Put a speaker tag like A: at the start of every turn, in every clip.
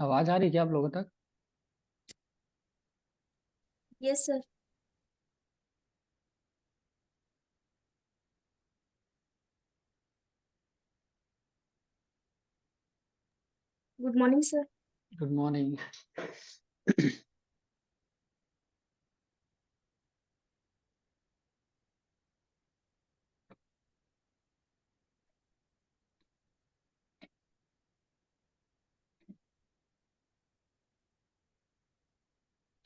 A: आवाज आ रही है क्या आप लोगों तक?
B: Yes sir. Good morning sir.
A: Good morning.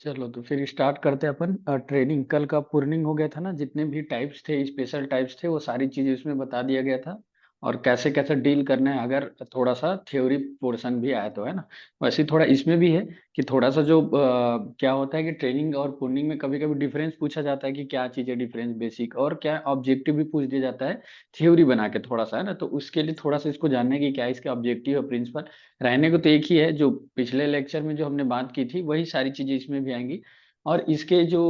A: चलो तो फिर स्टार्ट करते हैं अपन। ट्रेनिंग कल का पूर्निंग हो गया था ना, जितने भी टाइप्स थे, स्पेशल टाइप्स थे, वो सारी चीजें इसमें बता दिया गया था। और कैसे कैसे डील करना है, अगर थोड़ा सा थ्योरी पोर्शन भी आया तो, है ना। वैसे ही थोड़ा इसमें भी है कि थोड़ा सा जो क्या होता है कि ट्रेनिंग और पूर्निंग में कभी कभी डिफरेंस पूछा जाता है कि क्या चीज़ है डिफरेंस, बेसिक और क्या ऑब्जेक्टिव भी पूछ दिया जाता है थ्योरी बना के थोड़ा सा, है ना। तो उसके लिए थोड़ा सा इसको जानने की क्या इसका ऑब्जेक्टिव और प्रिंसिपल रहने को तो एक ही है। जो पिछले लेक्चर में जो हमने बात की थी वही सारी चीजें इसमें भी आएंगी। और इसके जो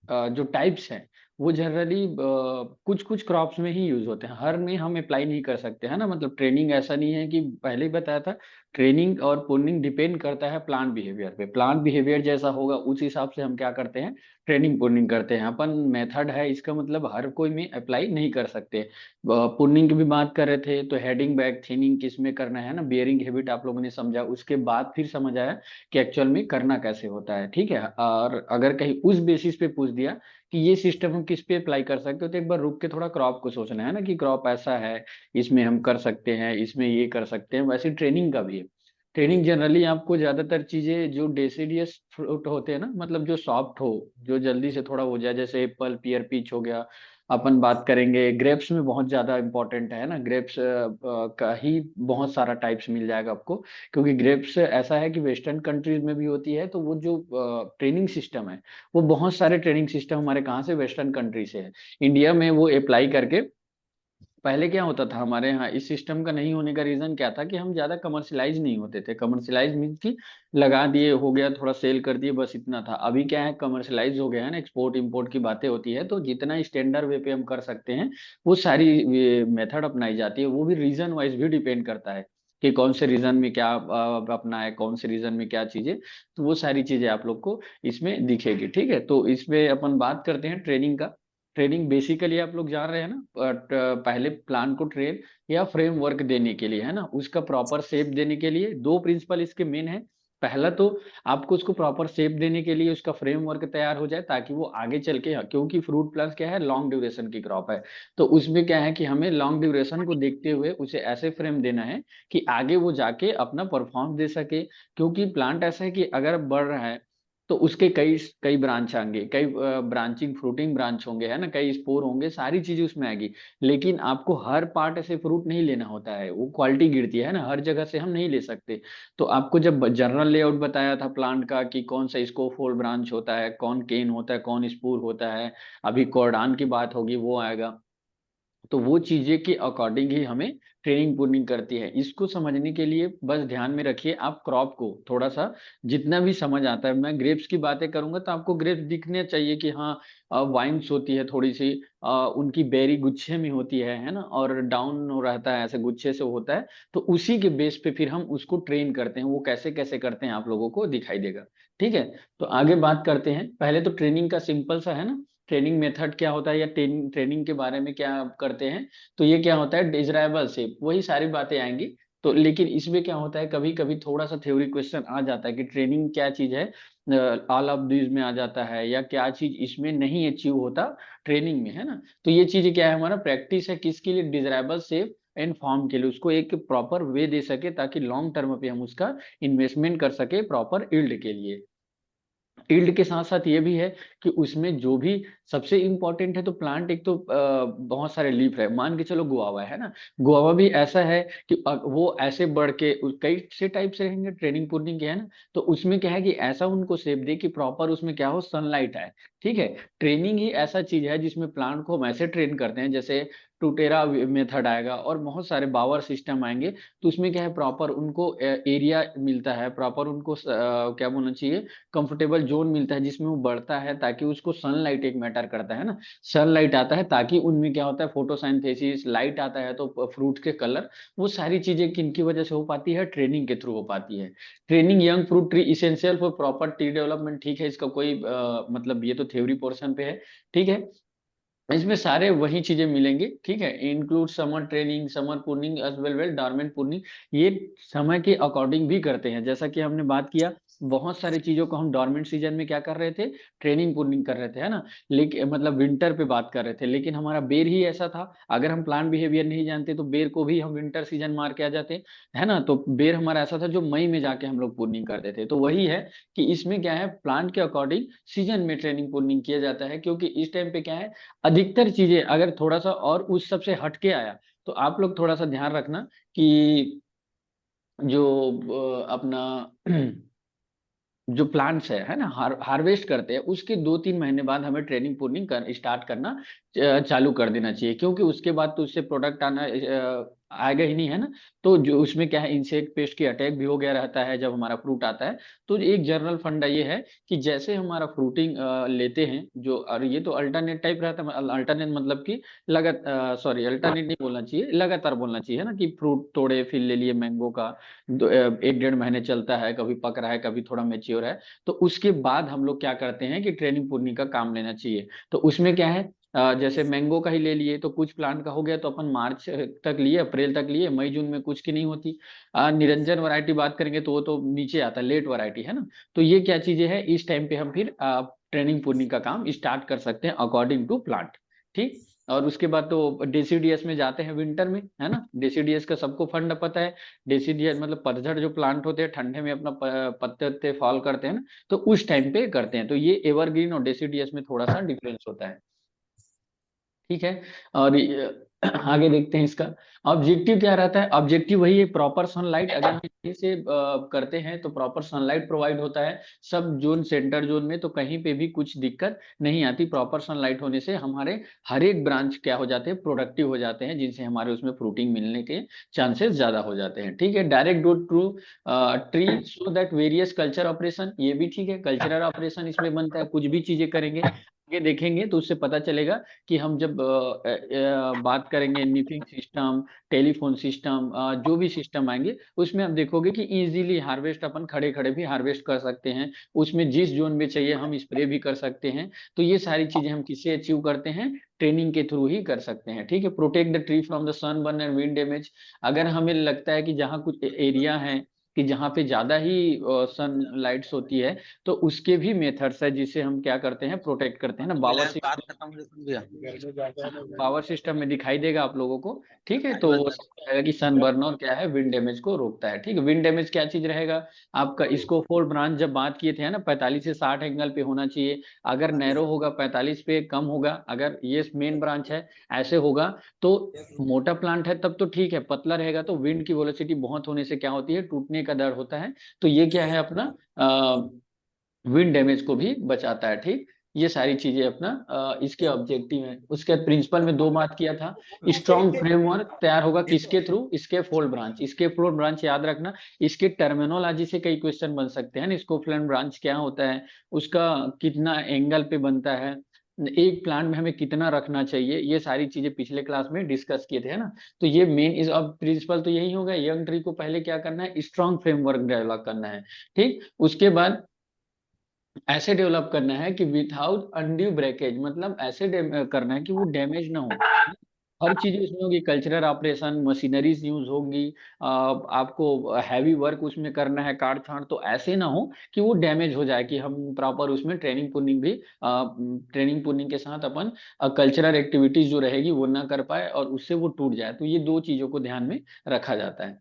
A: जो टाइप्स हैं वो जनरली कुछ कुछ क्रॉप्स में ही यूज होते हैं, हर में हम अप्लाई नहीं कर सकते, है ना। मतलब ट्रेनिंग ऐसा नहीं है कि पहले ही बताया था। ट्रेनिंग और पूर्निंग डिपेंड करता है प्लांट बिहेवियर पे। प्लांट बिहेवियर जैसा होगा उस हिसाब से हम क्या करते हैं, ट्रेनिंग पूर्निंग करते हैं। अपन मेथड है इसका, मतलब हर कोई में अप्लाई नहीं कर सकते। पुनिंग की भी बात कर रहे थे तो हेडिंग बैक थिनिंग किस में करना है ना, बियरिंग हैबिट आप लोगों ने समझा, उसके बाद फिर समझ आया कि एक्चुअल में करना कैसे होता है, ठीक है। और अगर कहीं उस बेसिस पे पूछ दिया कि ये सिस्टम हम किस पे अप्लाई कर सकते हो, तो एक बार रुक के थोड़ा क्रॉप को सोचना है ना कि क्रॉप ऐसा है, इसमें हम कर सकते हैं, इसमें ये कर सकते हैं। वैसे ट्रेनिंग का भी है। ट्रेनिंग जनरली आपको ज्यादातर चीजें जो डेसिडियस फ्रूट होते हैं ना, मतलब जो सॉफ्ट हो, जो जल्दी से थोड़ा हो जाए, जैसे एप्पल पियर पीच हो गया। अपन बात करेंगे ग्रेप्स में, बहुत ज्यादा इंपॉर्टेंट है ना ग्रेप्स का ही बहुत सारा टाइप्स मिल जाएगा आपको। क्योंकि ग्रेप्स ऐसा है कि वेस्टर्न कंट्रीज में भी होती है, तो वो जो ट्रेनिंग सिस्टम है, वो बहुत सारे ट्रेनिंग सिस्टम हमारे कहाँ से, वेस्टर्न कंट्री से है। इंडिया में वो अप्लाई करके, पहले क्या होता था हमारे यहाँ, इस सिस्टम का नहीं होने का रीजन क्या था कि हम ज्यादा कमर्शलाइज नहीं होते थे। कमर्शलाइज मीन्स की लगा दिए, हो गया, थोड़ा सेल कर दिए, बस इतना था। अभी क्या है, कमर्शलाइज हो गया है ना, एक्सपोर्ट इंपोर्ट की बातें होती है, तो जितना स्टैंडर्ड वे पे हम कर सकते हैं वो सारी मेथड अपनाई जाती है। वो भी रीजन वाइज भी डिपेंड करता है कि कौन से रीजन में क्या अपना है, कौन से रीजन में क्या चीजें। तो वो सारी चीजें आप लोग को इसमें दिखेगी, ठीक है। तो इसमें अपन बात करते हैं ट्रेनिंग का। ट्रेनिंग बेसिकली आप लोग जान रहे हैं ना, पहले प्लान को ट्रेन या फ्रेमवर्क देने के लिए, है ना, उसका प्रॉपर शेप देने के लिए दो प्रिंसिपल इसके मेन है। पहला तो आपको उसको प्रॉपर शेप देने के लिए उसका फ्रेमवर्क तैयार हो जाए, ताकि वो आगे चल के, क्योंकि फ्रूट प्लांट्स क्या है, लॉन्ग ड्यूरेशन की क्रॉप है। तो उसमें क्या है कि हमें लॉन्ग ड्यूरेशन को देखते हुए उसे ऐसे फ्रेम देना है कि आगे वो जाके अपना परफॉर्म दे सके। क्योंकि प्लांट ऐसा है कि अगर बढ़ रहा है तो उसके कई कई ब्रांच आएंगे, कई ब्रांचिंग फ्रूटिंग ब्रांच होंगे, है ना, कई स्पोर होंगे, सारी चीजें उसमें आएगी। लेकिन आपको हर पार्ट ऐसे फ्रूट नहीं लेना होता है, वो क्वालिटी गिरती है ना, हर जगह से हम नहीं ले सकते। तो आपको जब जनरल लेआउट बताया था प्लांट का कि कौन सा इसको फोल ब्रांच होता है, कौन केन होता है, कौन स्पूर होता है, अभी कॉर्डान की बात होगी वो आएगा। तो वो चीजें के अकॉर्डिंग ही हमें ट्रेनिंग पूर्निंग करती है। इसको समझने के लिए बस ध्यान में रखिए आप क्रॉप को थोड़ा सा, जितना भी समझ आता है। मैं ग्रेप्स की बातें करूंगा तो आपको ग्रेप्स दिखने चाहिए कि हाँ, वाइन्स होती है थोड़ी सी, उनकी बेरी गुच्छे में होती है ना, और डाउन रहता है, ऐसे गुच्छे से होता है। तो उसी के बेस पे फिर हम उसको ट्रेन करते हैं, वो कैसे कैसे करते हैं आप लोगों को दिखाई देगा, ठीक है। तो आगे बात करते हैं। पहले तो ट्रेनिंग का सिंपल सा है ना, ट्रेनिंग मेथड क्या होता है या ट्रेनिंग ट्रेनिंग के बारे में क्या करते हैं। तो ये क्या होता है, डिजरायबल शेप, वही सारी बातें आएंगी। तो लेकिन इसमें क्या होता है, कभी कभी थोड़ा सा थ्योरी क्वेश्चन आ जाता है कि ट्रेनिंग क्या चीज है, ऑल ऑफ दिस में आ जाता है, या क्या चीज इसमें नहीं अचीव होता ट्रेनिंग में, है ना। तो ये चीज क्या है, हमारा प्रैक्टिस है किसके लिए, डिजरायबल शेप एंड फॉर्म के लिए, उसको एक प्रॉपर वे दे सके ताकि लॉन्ग टर्म पे हम उसका इन्वेस्टमेंट कर सके प्रॉपर यील्ड के लिए। यील्ड के साथ साथ ये भी है कि उसमें जो भी सबसे इंपॉर्टेंट है, तो प्लांट एक तो बहुत सारे लीफ है, मान के चलो गुआवा है ना। गुआवा भी ऐसा है कि वो ऐसे बढ़ के कई से टाइप से रहेंगे, ट्रेनिंग पूर्निंग के, है ना। तो उसमें क्या है कि ऐसा उनको शेप दे कि प्रॉपर उसमें क्या हो, सनलाइट आए, ठीक है। ट्रेनिंग ही ऐसा चीज है जिसमें प्लांट को हम ऐसे ट्रेन करते हैं, जैसे टुटेरा मेथड आएगा और बहुत सारे बावर सिस्टम आएंगे। तो उसमें क्या है, प्रॉपर उनको एरिया मिलता है, प्रॉपर उनको क्या बोलना चाहिए, कंफर्टेबल जोन मिलता है जिसमें वो बढ़ता है, ताकि उसको सनलाइट एक मैटर करता है ना, सनलाइट आता है ताकि उनमें क्या होता है, फोटोसिंथेसिस, लाइट आता है तो फ्रूट के कलर, वो सारी चीजें किनकी वजह से हो पाती है, ट्रेनिंग के थ्रू हो पाती है। Training young fruit tree essential for proper tree development, ठीक है, इसका कोई मतलब ये तो थ्योरी पोर्शन पे है, ठीक है। इसमें सारे वही चीजें मिलेंगी, ठीक है, include summer training, summer pruning as well well dormant pruning, ये समय के अकॉर्डिंग भी करते हैं। जैसा कि हमने बात किया, बहुत सारी चीजों को हम डॉर्मेंट सीजन में क्या कर रहे थे, ट्रेनिंग पूर्निंग कर रहे थे, है ना, लेकिन मतलब विंटर पे बात कर रहे थे, लेकिन हमारा बेर ही ऐसा था, अगर हम प्लांट बिहेवियर नहीं जानते तो बेर को भी हम विंटर सीजन मार के आ जाते, है ना। तो बेर हमारा ऐसा था जो मई में जाके हम लोग पूर्निंग करते थे। तो वही है कि इसमें क्या है, प्लांट के अकॉर्डिंग सीजन में ट्रेनिंग पूर्निंग किया जाता है, क्योंकि इस टाइम पे क्या है, अधिकतर चीजें अगर थोड़ा सा और उस सबसे हटके आया, तो आप लोग थोड़ा सा ध्यान रखना कि जो अपना जो प्लांट्स है ना, हार्वेस्ट करते हैं, उसके 2-3 महीने बाद हमें ट्रेनिंग पूर्निंग स्टार्ट करना चालू कर देना चाहिए, क्योंकि उसके बाद तो उससे प्रोडक्ट आना आएगा ही नहीं, है ना। तो जो उसमें क्या है, इंसेक्ट पेस्ट की अटैक भी हो गया रहता है जब हमारा फ्रूट आता है। तो एक जनरल फंडा ये है कि जैसे हमारा फ्रूटिंग लेते हैं जो, और ये तो अल्टरनेट टाइप रहता है, अल्टरनेट मतलब कि लगातार, सॉरी अल्टरनेट नहीं बोलना चाहिए, लगातार बोलना चाहिए, है ना, कि फ्रूट तोड़े फिर ले लिए मैंगो का, 1-1.5 महीने चलता है, कभी पक रहा है, कभी थोड़ा मेच्योर है। तो उसके बाद हम लोग क्या करते हैं कि ट्रेनिंग पूर्णिमा का काम लेना चाहिए। तो उसमें क्या है, जैसे मैंगो का ही ले लिए, तो कुछ प्लांट का हो गया तो अपन मार्च तक लिए, अप्रैल तक लिए, मई जून में कुछ की नहीं होती। निरंजन वैरायटी बात करेंगे तो वो तो नीचे आता है, लेट वैरायटी, है ना। तो ये क्या चीजें हैं, इस टाइम पे हम फिर ट्रेनिंग पूर्णिमा का काम स्टार्ट कर सकते हैं अकॉर्डिंग टू प्लांट, ठीक। और उसके बाद तो डेसीडीएस में जाते हैं विंटर में, है ना। डेसीडीएस का सबको फंड पता है। डेसीडीएस मतलब पतझड़ जो प्लांट होते हैं, ठंडे में अपना पत्ते उत्ते फॉल करते हैं ना, तो उस टाइम पे करते हैं। तो ये एवरग्रीन और डेसीडीएस में थोड़ा सा डिफरेंस होता है, ठीक है। और आगे देखते हैं इसका ऑब्जेक्टिव क्या रहता है। ऑब्जेक्टिव वही है, प्रॉपर सनलाइट, अगर हम इसी से करते हैं तो प्रॉपर सनलाइट प्रोवाइड होता है सब जोन, सेंटर जोन में, तो कहीं पे भी कुछ दिक्कत नहीं आती। प्रॉपर सनलाइट होने से हमारे हर एक ब्रांच क्या हो जाते हैं, प्रोडक्टिव हो जाते हैं, जिनसे हमारे उसमें फ्रूटिंग मिलने के चांसेस ज्यादा हो जाते हैं, ठीक है। Direct dot to tree so that various culture operation, ये भी ठीक है, कल्चरल ऑपरेशन इसमें बनता है, कुछ भी चीजें करेंगे आगे देखेंगे तो उससे पता चलेगा कि हम जब बात करेंगे निफिंग सिस्टम, टेलीफोन सिस्टम, जो भी सिस्टम आएंगे उसमें आप देखोगे कि इजीली हार्वेस्ट अपन खड़े खड़े भी हार्वेस्ट कर सकते हैं, उसमें जिस जोन में चाहिए हम स्प्रे भी कर सकते हैं। तो ये सारी चीजें हम किससे अचीव करते हैं, ट्रेनिंग के थ्रू ही कर सकते हैं, ठीक है। Protect the tree from the sunburn and wind damage, अगर हमें लगता है कि जहाँ कुछ एरिया है कि जहाँ पे ज्यादा ही सन लाइट्स होती है, तो उसके भी मेथड्स है जिससे हम क्या करते हैं, प्रोटेक्ट करते हैं ना। बावर
C: बात करता हूँ भैया।
A: पावर सिस्टम में दिखाई देगा आप लोगों को, ठीक है। तो वो सब रहेगा कि सन बर्नर क्या है, विंड डैमेज को रोकता है, ठीक है। विंड डैमेज क्या चीज रहेगा आपका, इसको फोर ब्रांच जब बात किए थे, है ना, 45 से 60 एंगल पे होना चाहिए। अगर नैरो होगा 45 पे कम होगा, अगर ये मेन ब्रांच है ऐसे होगा तो मोटा प्लांट है तब तो ठीक है, पतला रहेगा तो विंड की वेलोसिटी बहुत होने से क्या होती है, टूटने का डर होता है। तो ये क्या है अपना, विंड डैमेज को भी बचाता है, ठीक। ये सारी चीजें अपना इसके ऑब्जेक्टिव है। उसके बाद प्रिंसिपल में दो बात किया था, स्ट्रॉन्ग फ्रेमवर्क तैयार होगा किसके थ्रू, इसके फोल्ड ब्रांच, इसके फ्लोर ब्रांच याद रखना। इसके टर्मिनोलॉजी से कई क्वेश्चन बन सकते हैं ना, इसको फ्लोर ब्रांच क्या होता है, उसका कितना एंगल पे बनता है, एक प्लांट में हमें कितना रखना चाहिए, ये सारी चीजें पिछले क्लास में डिस्कस किए थे, है ना। तो ये मेन इज अब प्रिंसिपल तो यही होगा, यंग ट्री को पहले क्या करना है, स्ट्रॉन्ग फ्रेमवर्क डेवलप करना है, ठीक। उसके बाद ऐसे डेवलप करना है कि विथआउट अनड्यू ब्रेकेज, मतलब ऐसे करना है कि वो डैमेज ना हो। हर चीज उसमें होगी, कल्चरल ऑपरेशन, मशीनरीज यूज होंगी, आपको हैवी वर्क उसमें करना है, काट छांट, तो ऐसे ना हो कि वो डैमेज हो जाए, कि हम प्रॉपर उसमें ट्रेनिंग पुनिंग भी ट्रेनिंग पुनिंग के साथ अपन कल्चरल एक्टिविटीज जो रहेगी वो ना कर पाए और उससे वो टूट जाए। तो ये दो चीजों को ध्यान में रखा जाता है।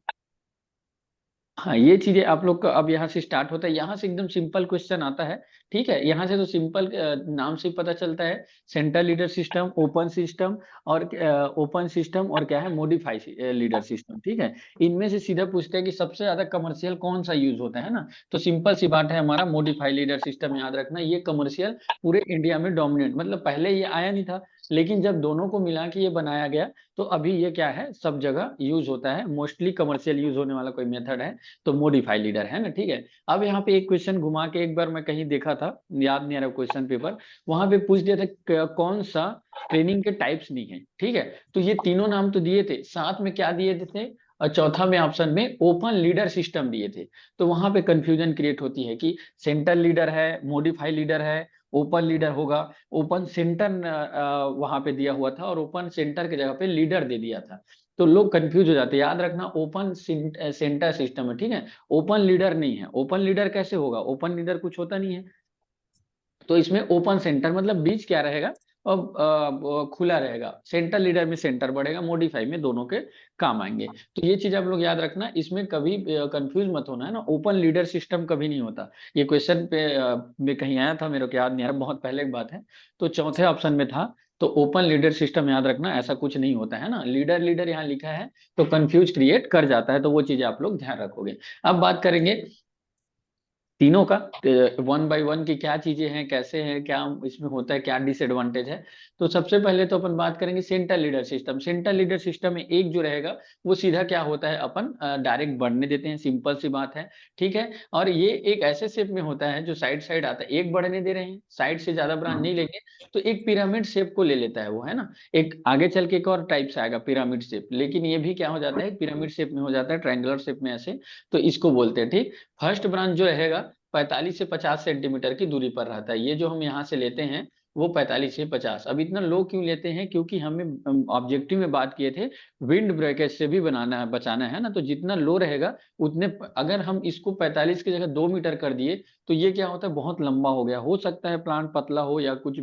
A: हाँ, ये चीजें आप लोग का अब यहाँ से स्टार्ट होता है, यहाँ से एकदम सिंपल क्वेश्चन आता है, ठीक है। यहाँ से तो सिंपल नाम से ही पता चलता है, central leader system, open system, और ओपन सिस्टम और क्या है, मॉडिफाई लीडर सिस्टम, ठीक है। इनमें से सीधा पूछते हैं कि सबसे ज्यादा कमर्शियल कौन सा यूज होता है ना, तो सिंपल सी बात है, हमारा मॉडिफाई लीडर सिस्टम याद रखना, ये कमर्शियल पूरे इंडिया में डोमिनेट, मतलब पहले ये आया नहीं था, लेकिन जब दोनों को मिला के ये बनाया गया तो अभी ये क्या है, सब जगह यूज होता है, मोस्टली कमर्शियल यूज होने वाला कोई मेथड है तो मॉडिफाई लीडर है ना, ठीक है। अब यहाँ पे एक क्वेश्चन घुमा के, एक बार मैं कहीं देखा था, याद नहीं आ रहा क्वेश्चन पेपर, वहां पे पूछ दिया था कौन सा ट्रेनिंग के टाइप्स नहीं है, ठीक है। तो ये तीनों नाम तो दिए थे, साथ में क्या दिए थे, और चौथा में ऑप्शन में ओपन लीडर सिस्टम दिए थे। तो वहां पे कंफ्यूजन क्रिएट होती है कि सेंटर लीडर है, मॉडिफाई लीडर है, ओपन लीडर होगा। ओपन सेंटर वहां पे दिया हुआ था और ओपन सेंटर की जगह पे लीडर दे दिया था, तो लोग कंफ्यूज हो जाते हैं। याद रखना ओपन सेंटर सिस्टम है, ठीक है, ओपन लीडर नहीं है। ओपन लीडर कैसे होगा, ओपन लीडर कुछ होता नहीं है। तो इसमें ओपन सेंटर मतलब बीच क्या रहेगा, और खुला रहेगा। सेंटर लीडर में सेंटर बढ़ेगा, मॉडिफाई में दोनों के काम आएंगे। तो ये चीज आप लोग याद रखना, इसमें कभी कंफ्यूज मत होना है ना, ओपन लीडर सिस्टम कभी नहीं होता। ये क्वेश्चन पे में कहीं आया था, मेरे को याद नहीं आ रहा, बहुत पहले की बात है। तो चौथे ऑप्शन में था, तो ओपन लीडर सिस्टम याद रखना, ऐसा कुछ नहीं होता है ना, लीडर लीडर यहाँ लिखा है तो कंफ्यूज क्रिएट कर जाता है, तो वो चीजें आप लोग ध्यान रखोगे। अब बात करेंगे तीनों का, वन बाय वन की क्या चीजें हैं, कैसे हैं, क्या इसमें होता है, क्या डिसएडवांटेज है। तो सबसे पहले तो अपन बात करेंगे central leader system. Central leader system में एक जो रहेगा वो सीधा क्या होता है, अपन डायरेक्ट बढ़ने देते हैं, सिंपल सी बात है, ठीक है। और ये एक ऐसे शेप में होता है जो साइड साइड आता है, एक बढ़ने दे रहे हैं, साइड से ज्यादा ब्रांच नहीं लेंगे, तो एक पिरामिड शेप को ले लेता है वो, है ना। एक आगे चल के एक और टाइप से आएगा पिरामिड शेप, लेकिन ये भी क्या हो जाता है, पिरामिड शेप में हो जाता है, ट्रायंगुलर शेप में ऐसे। तो इसको बोलते हैं, ठीक। फर्स्ट ब्रांच जो रहेगा 45 से 50 सेंटीमीटर की दूरी पर रहता है। ये जो हम यहाँ से लेते हैं वो 45 से 50। अब इतना लो क्यों लेते हैं, क्योंकि हमें ऑब्जेक्टिव में बात किए थे विंड ब्रेकेज से भी बनाना है, बचाना है ना। तो जितना लो रहेगा उतने, अगर हम इसको 45 की जगह 2 मीटर कर दिए तो ये क्या होता है, बहुत लंबा हो गया, हो सकता है प्लांट पतला हो या कुछ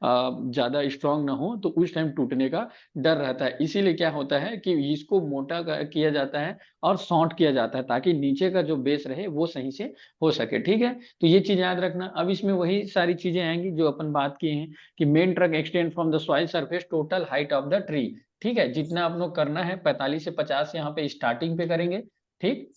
A: ज्यादा स्ट्रांग ना हो, तो उस टाइम टूटने का डर रहता है। इसीलिए क्या होता है कि इसको मोटा किया जाता है और शॉर्ट किया जाता है, ताकि नीचे का जो बेस रहे वो सही से हो सके, ठीक है। तो ये चीज याद रखना। अब इसमें वही सारी चीजें आएंगी जो अपन बात किए हैं, कि main truck extend from the soil surface total height of the tree, ठीक है। जितना आप लोग करना है 45 से 50 यहाँ पे स्टार्टिंग पे करेंगे, ठीक,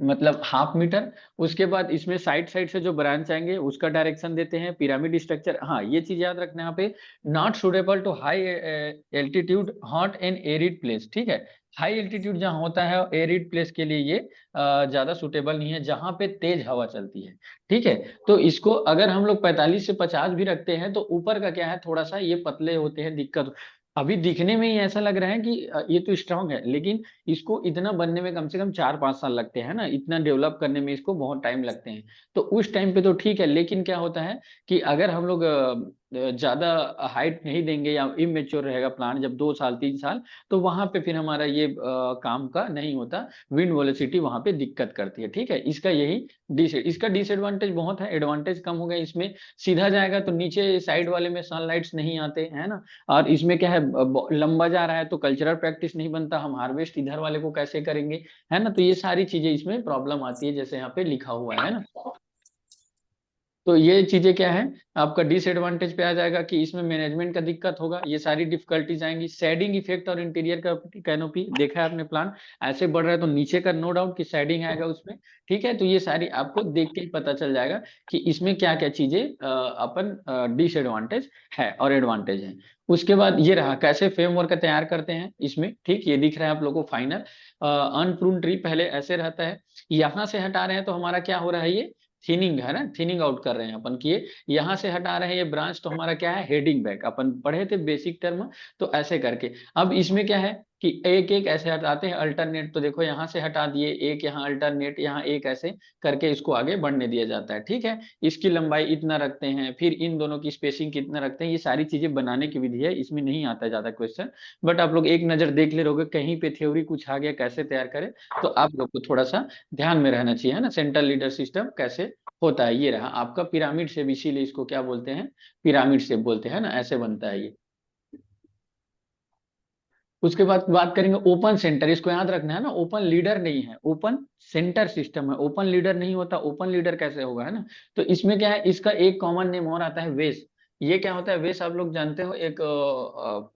A: मतलब हाफ मीटर। उसके बाद इसमें साइड साइड से जो ब्रांच आएंगे उसका डायरेक्शन देते हैं, पिरामिड स्ट्रक्चर। हाँ, ये चीज याद रखना यहाँ पे, not suitable to high altitude hot and arid place, ठीक है। हाई एल्टीट्यूड जहाँ होता है, एरिड प्लेस के लिए ये ज्यादा सुटेबल नहीं है, जहाँ पे तेज हवा चलती है, ठीक है। तो इसको अगर हम लोग 45 से 50 भी रखते हैं तो ऊपर का क्या है, थोड़ा सा ये पतले होते हैं, दिक्कत। अभी दिखने में ही ऐसा लग रहा है कि ये तो स्ट्रांग है, लेकिन इसको इतना बनने में कम से कम 4-5 साल लगते हैं ना, इतना डेवलप करने में इसको बहुत टाइम लगते हैं। तो उस टाइम पे तो ठीक है, लेकिन क्या होता है कि अगर हम लोग ज्यादा हाइट नहीं देंगे या इमेच्योर रहेगा प्लांट जब 2 साल 3 साल, तो वहां पे फिर हमारा ये काम का नहीं होता, विंड वेलोसिटी वहां पे दिक्कत करती है, ठीक है। इसका यही इसका डिसएडवांटेज बहुत है, एडवांटेज कम हो गया इसमें। सीधा जाएगा तो नीचे साइड वाले में सनलाइट्स नहीं आते है ना, और इसमें क्या है, लंबा जा रहा है तो कल्चरल प्रैक्टिस नहीं बनता, हम हार्वेस्ट इधर वाले को कैसे करेंगे, है ना। तो ये सारी चीजें इसमें प्रॉब्लम आती है, जैसे यहाँ पे लिखा हुआ है ना। तो ये चीजें क्या है, आपका डिसएडवांटेज पे आ जाएगा कि इसमें मैनेजमेंट का दिक्कत होगा, ये सारी डिफिकल्टीज आएंगी। शेडिंग इफेक्ट और इंटीरियर का कैनोपी देखा है आपने, प्लान ऐसे बढ़ रहा है तो नीचे का नो डाउट कि शेडिंग आएगा उसमें, ठीक है। तो ये सारी आपको देख के ही पता चल जाएगा कि इसमें क्या क्या चीजें अपन डिसएडवांटेज है और एडवांटेज है। उसके बाद ये रहा कैसे फ्रेमवर्क तैयार करते हैं इसमें, ठीक, ये दिख रहा है आप लोगों को फाइनल। अनप्रून ट्री पहले ऐसे रहता है, यहाँ से हटा रहे हैं तो हमारा क्या हो रहा है, ये थिनिंग है ना, थिनिंग आउट कर रहे हैं अपन की। यहाँ से हटा रहे हैं ये ब्रांच, तो हमारा क्या है, हेडिंग बैक, अपन पढ़े थे बेसिक टर्म। तो ऐसे करके अब इसमें क्या है कि एक एक ऐसे हटाते हैं अल्टरनेट, तो देखो यहाँ से हटा दिए एक, यहाँ अल्टरनेट, यहाँ एक, ऐसे करके इसको आगे बढ़ने दिया जाता है, ठीक है। इसकी लंबाई इतना रखते हैं, फिर इन दोनों की स्पेसिंग कितना रखते हैं, ये सारी चीजें बनाने की विधि है, इसमें नहीं आता ज्यादा क्वेश्चन। बट आप लोग एक नजर देख ले रहोगे, कहीं पे थ्योरी कुछ आ गया कैसे तैयार करें, तो आप लोग को थोड़ा सा ध्यान में रहना चाहिए, है ना। सेंट्रल लीडर सिस्टम कैसे होता है, ये रहा आपका पिरामिड शेप, इसीलिए इसको क्या बोलते हैं, पिरामिड शेप बोलते हैं ना, ऐसे बनता है ये। उसके बाद बात करेंगे ओपन सेंटर, इसको याद रखना है ना, ओपन लीडर नहीं है, ओपन सेंटर सिस्टम है। ओपन लीडर नहीं होता, ओपन लीडर कैसे होगा, है ना। तो इसमें क्या है, इसका एक कॉमन नेम और आता है वेज। ये क्या होता है वेस, आप लोग जानते हो, एक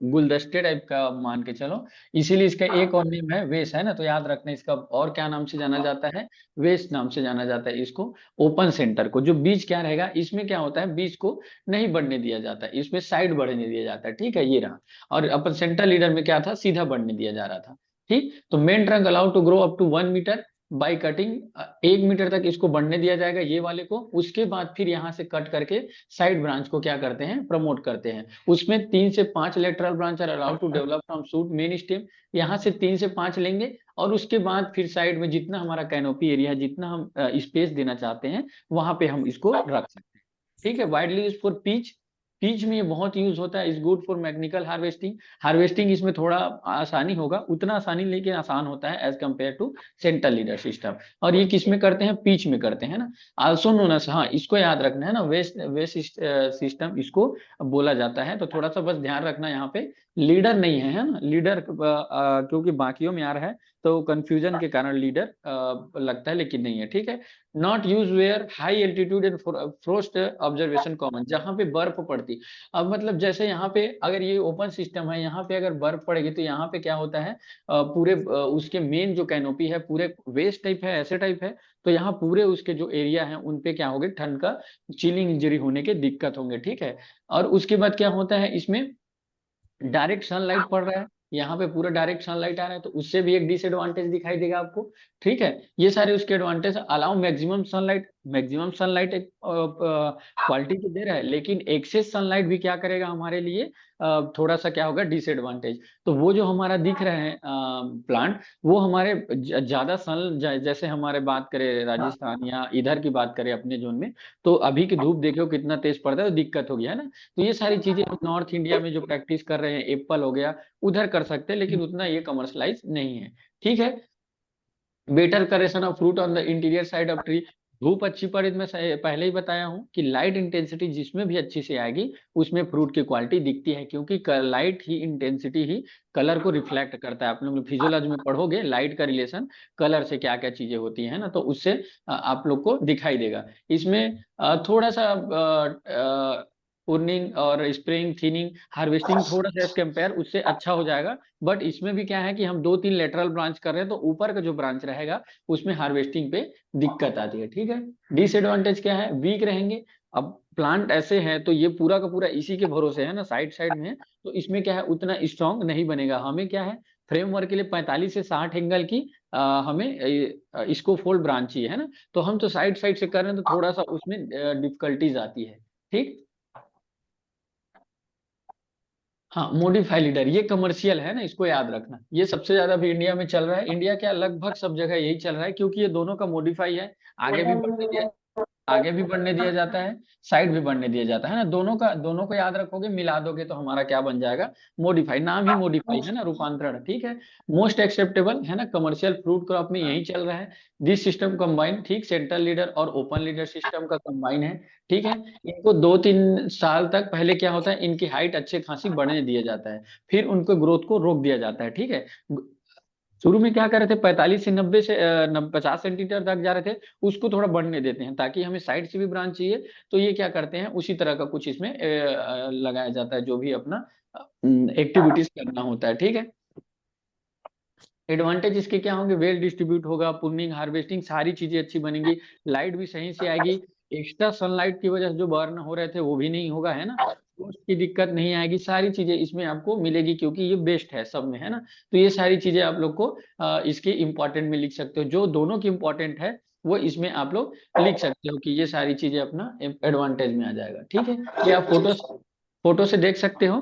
A: गुलदस्ते टाइप का मान के चलो, इसीलिए इसका एक और नेम है वेस, है ना। तो याद रखना इसका और क्या नाम से जाना जाता है, वेस नाम से जाना जाता है इसको। ओपन सेंटर को, जो बीच क्या रहेगा इसमें, क्या होता है बीच को नहीं बढ़ने दिया जाता है, इसमें साइड बढ़ने दिया जाता है, ठीक है, ये रहा। और अपन सेंटर लीडर में क्या था, सीधा बढ़ने दिया जा रहा था। ठीक, तो main trunk allowed to grow up to 1 metre by cutting, 1 metre तक इसको बढ़ने दिया जाएगा ये वाले को। उसके बाद फिर यहाँ से कट करके साइड ब्रांच को क्या करते हैं, प्रमोट करते हैं। उसमें 3 से 5 lateral branch are allowed to develop from shoot main stem. यहाँ से 3 से 5 लेंगे, और उसके बाद फिर साइड में जितना हमारा कैनोपी एरिया है, जितना हम स्पेस देना चाहते हैं, वहां पे हम इसको रख सकते हैं। ठीक है, widely use for peach. Peach में ये बहुत यूज होता है, is good for mechanical harvesting. Harvesting इसमें थोड़ा आसानी होगा, उतना आसानी लेकिन आसान होता है as compare to central leader system. और ये किस में करते हैं, पीच में करते हैं ना। आल्सो नोन एज, हाँ इसको याद रखना है ना, वेस्ट वेस्ट सिस्टम इसको बोला जाता है। तो थोड़ा सा बस ध्यान रखना यहाँ पे, लीडर नहीं है ना, लीडर क्योंकि बाकियों में आ रहा है तो कंफ्यूजन के कारण लीडर लगता है, लेकिन नहीं है। ठीक है, not use where high altitude and frost observation common, जहां पे बर्फ पड़ती। अब मतलब जैसे यहाँ पे अगर ये ओपन सिस्टम है, यहाँ पे अगर बर्फ पड़ेगी तो यहाँ पे क्या होता है, पूरे उसके मेन जो कैनोपी है पूरे वेस्ट टाइप है, ऐसे टाइप है। तो यहाँ पूरे उसके जो एरिया है उन पे क्या होगे, ठंड का चिलिंग इंजरी होने के दिक्कत होंगे। ठीक है, और उसके बाद क्या होता है, इसमें डायरेक्ट सनलाइट पड़ रहा है, यहाँ पे पूरा डायरेक्ट सनलाइट आ रहा है, तो उससे भी एक डिसएडवांटेज दिखाई देगा आपको। ठीक है, ये सारे उसके advantage, allow maximum sunlight. Maximum sunlight एक क्वालिटी तो दे रहा है, लेकिन एक्सेस सनलाइट भी क्या करेगा हमारे लिए, थोड़ा सा क्या होगा, डिसएडवांटेज। तो वो जो हमारा दिख रहे हैं प्लांट, वो हमारे ज्यादा सन, जैसे हमारे बात करें राजस्थान या इधर की बात करें अपने जोन में, तो अभी की धूप देखो कितना तेज पड़ता है, तो दिक्कत हो गया है ना। तो ये सारी चीजें हम नॉर्थ इंडिया में जो प्रैक्टिस कर रहे हैं, एप्पल हो गया, उधर कर सकते हैं, लेकिन उतना ये कमर्शलाइज नहीं है। ठीक है, better correction of fruit on the interior side of tree. धूप अच्छी पड़े, मैं पहले ही बताया हूँ कि लाइट इंटेंसिटी जिसमें भी अच्छी से आएगी, उसमें फ्रूट की क्वालिटी दिखती है, क्योंकि लाइट ही इंटेंसिटी ही कलर को रिफ्लेक्ट करता है। आप लोग फिजियोलॉजी में पढ़ोगे लाइट का रिलेशन कलर से क्या क्या चीजें होती है ना, तो उससे आप लोग को दिखाई देगा। इसमें थोड़ा सा पुर्निंग और स्प्रेइंग, थिनिंग, हार्वेस्टिंग थोड़ा सा एज कंपेयर उससे अच्छा हो जाएगा। बट इसमें भी क्या है कि हम 2-3 लेटरल ब्रांच कर रहे हैं, तो ऊपर का जो ब्रांच रहेगा उसमें हार्वेस्टिंग पे दिक्कत आती है। ठीक है, डिसएडवांटेज क्या है, वीक रहेंगे। अब प्लांट ऐसे हैं तो ये पूरा का पूरा इसी के भरोसे है ना, साइड साइड में है, तो इसमें क्या है, उतना स्ट्रांग नहीं बनेगा। हमें क्या है, फ्रेमवर्क के लिए 45 से 60 एंगल की हमें इसको फोल्ड ब्रांच चाहिए, है ना। तो हम तो साइड साइड से कर रहे हैं, तो थोड़ा सा उसमें डिफिकल्टीज आती है। ठीक, हाँ मॉडिफाई लीडर ये कमर्शियल है ना, इसको याद रखना, ये सबसे ज्यादा भी इंडिया में चल रहा है। इंडिया क्या, लगभग सब जगह यही चल रहा है, क्योंकि ये दोनों का मॉडिफाई है। आगे भी बढ़ने दिया, आगे भी बढ़ने दिया जाता है, साइड भी बढ़ने दिया जाता है ना, दोनों का, दोनों को याद रखोगे, मिला दोगे तो हमारा क्या बन जाएगा, मॉडिफाई। नाम ही मॉडिफाई है ना, रूपांतरण। ठीक है, मोस्ट एक्सेप्टेबल है ना, कमर्शियल फ्रूट क्रॉप में यही चल रहा है। दिस सिस्टम कंबाइन, ठीक, सेंट्रल लीडर और ओपन लीडर सिस्टम का कंबाइन है। ठीक है, इनको 2-3 साल तक पहले क्या होता है, इनकी हाइट अच्छे खासी बढ़ने दिया जाता है, फिर उनको ग्रोथ को रोक दिया जाता है। ठीक है, शुरू में क्या कर रहे थे, 45 से 90 से 50 सेंटीमीटर तक जा रहे थे, उसको थोड़ा बढ़ने देते हैं, ताकि हमें साइड से भी ब्रांच चाहिए। तो ये क्या करते हैं, उसी तरह का कुछ इसमें लगाया जाता है, जो भी अपना एक्टिविटीज करना होता है। ठीक है, एडवांटेज इसके क्या होंगे, वेल डिस्ट्रीब्यूट होगा, पुर्निंग हार्वेस्टिंग सारी चीजें अच्छी बनेंगी, लाइट भी सही से आएगी, एक्स्ट्रा सनलाइट की वजह से जो बर्न हो रहे थे वो भी नहीं होगा, है ना। तो उसकी दिक्कत नहीं आएगी, सारी चीजें इसमें आपको मिलेगी, क्योंकि ये बेस्ट है सब में, है ना। तो ये सारी चीजें आप लोग को इसके इंपॉर्टेंट में लिख सकते हो, जो दोनों की इंपॉर्टेंट है वो इसमें आप लोग लिख सकते हो, कि ये सारी चीजें अपना एडवांटेज में आ जाएगा। ठीक है, ये आप फोटो फोटो से देख सकते हो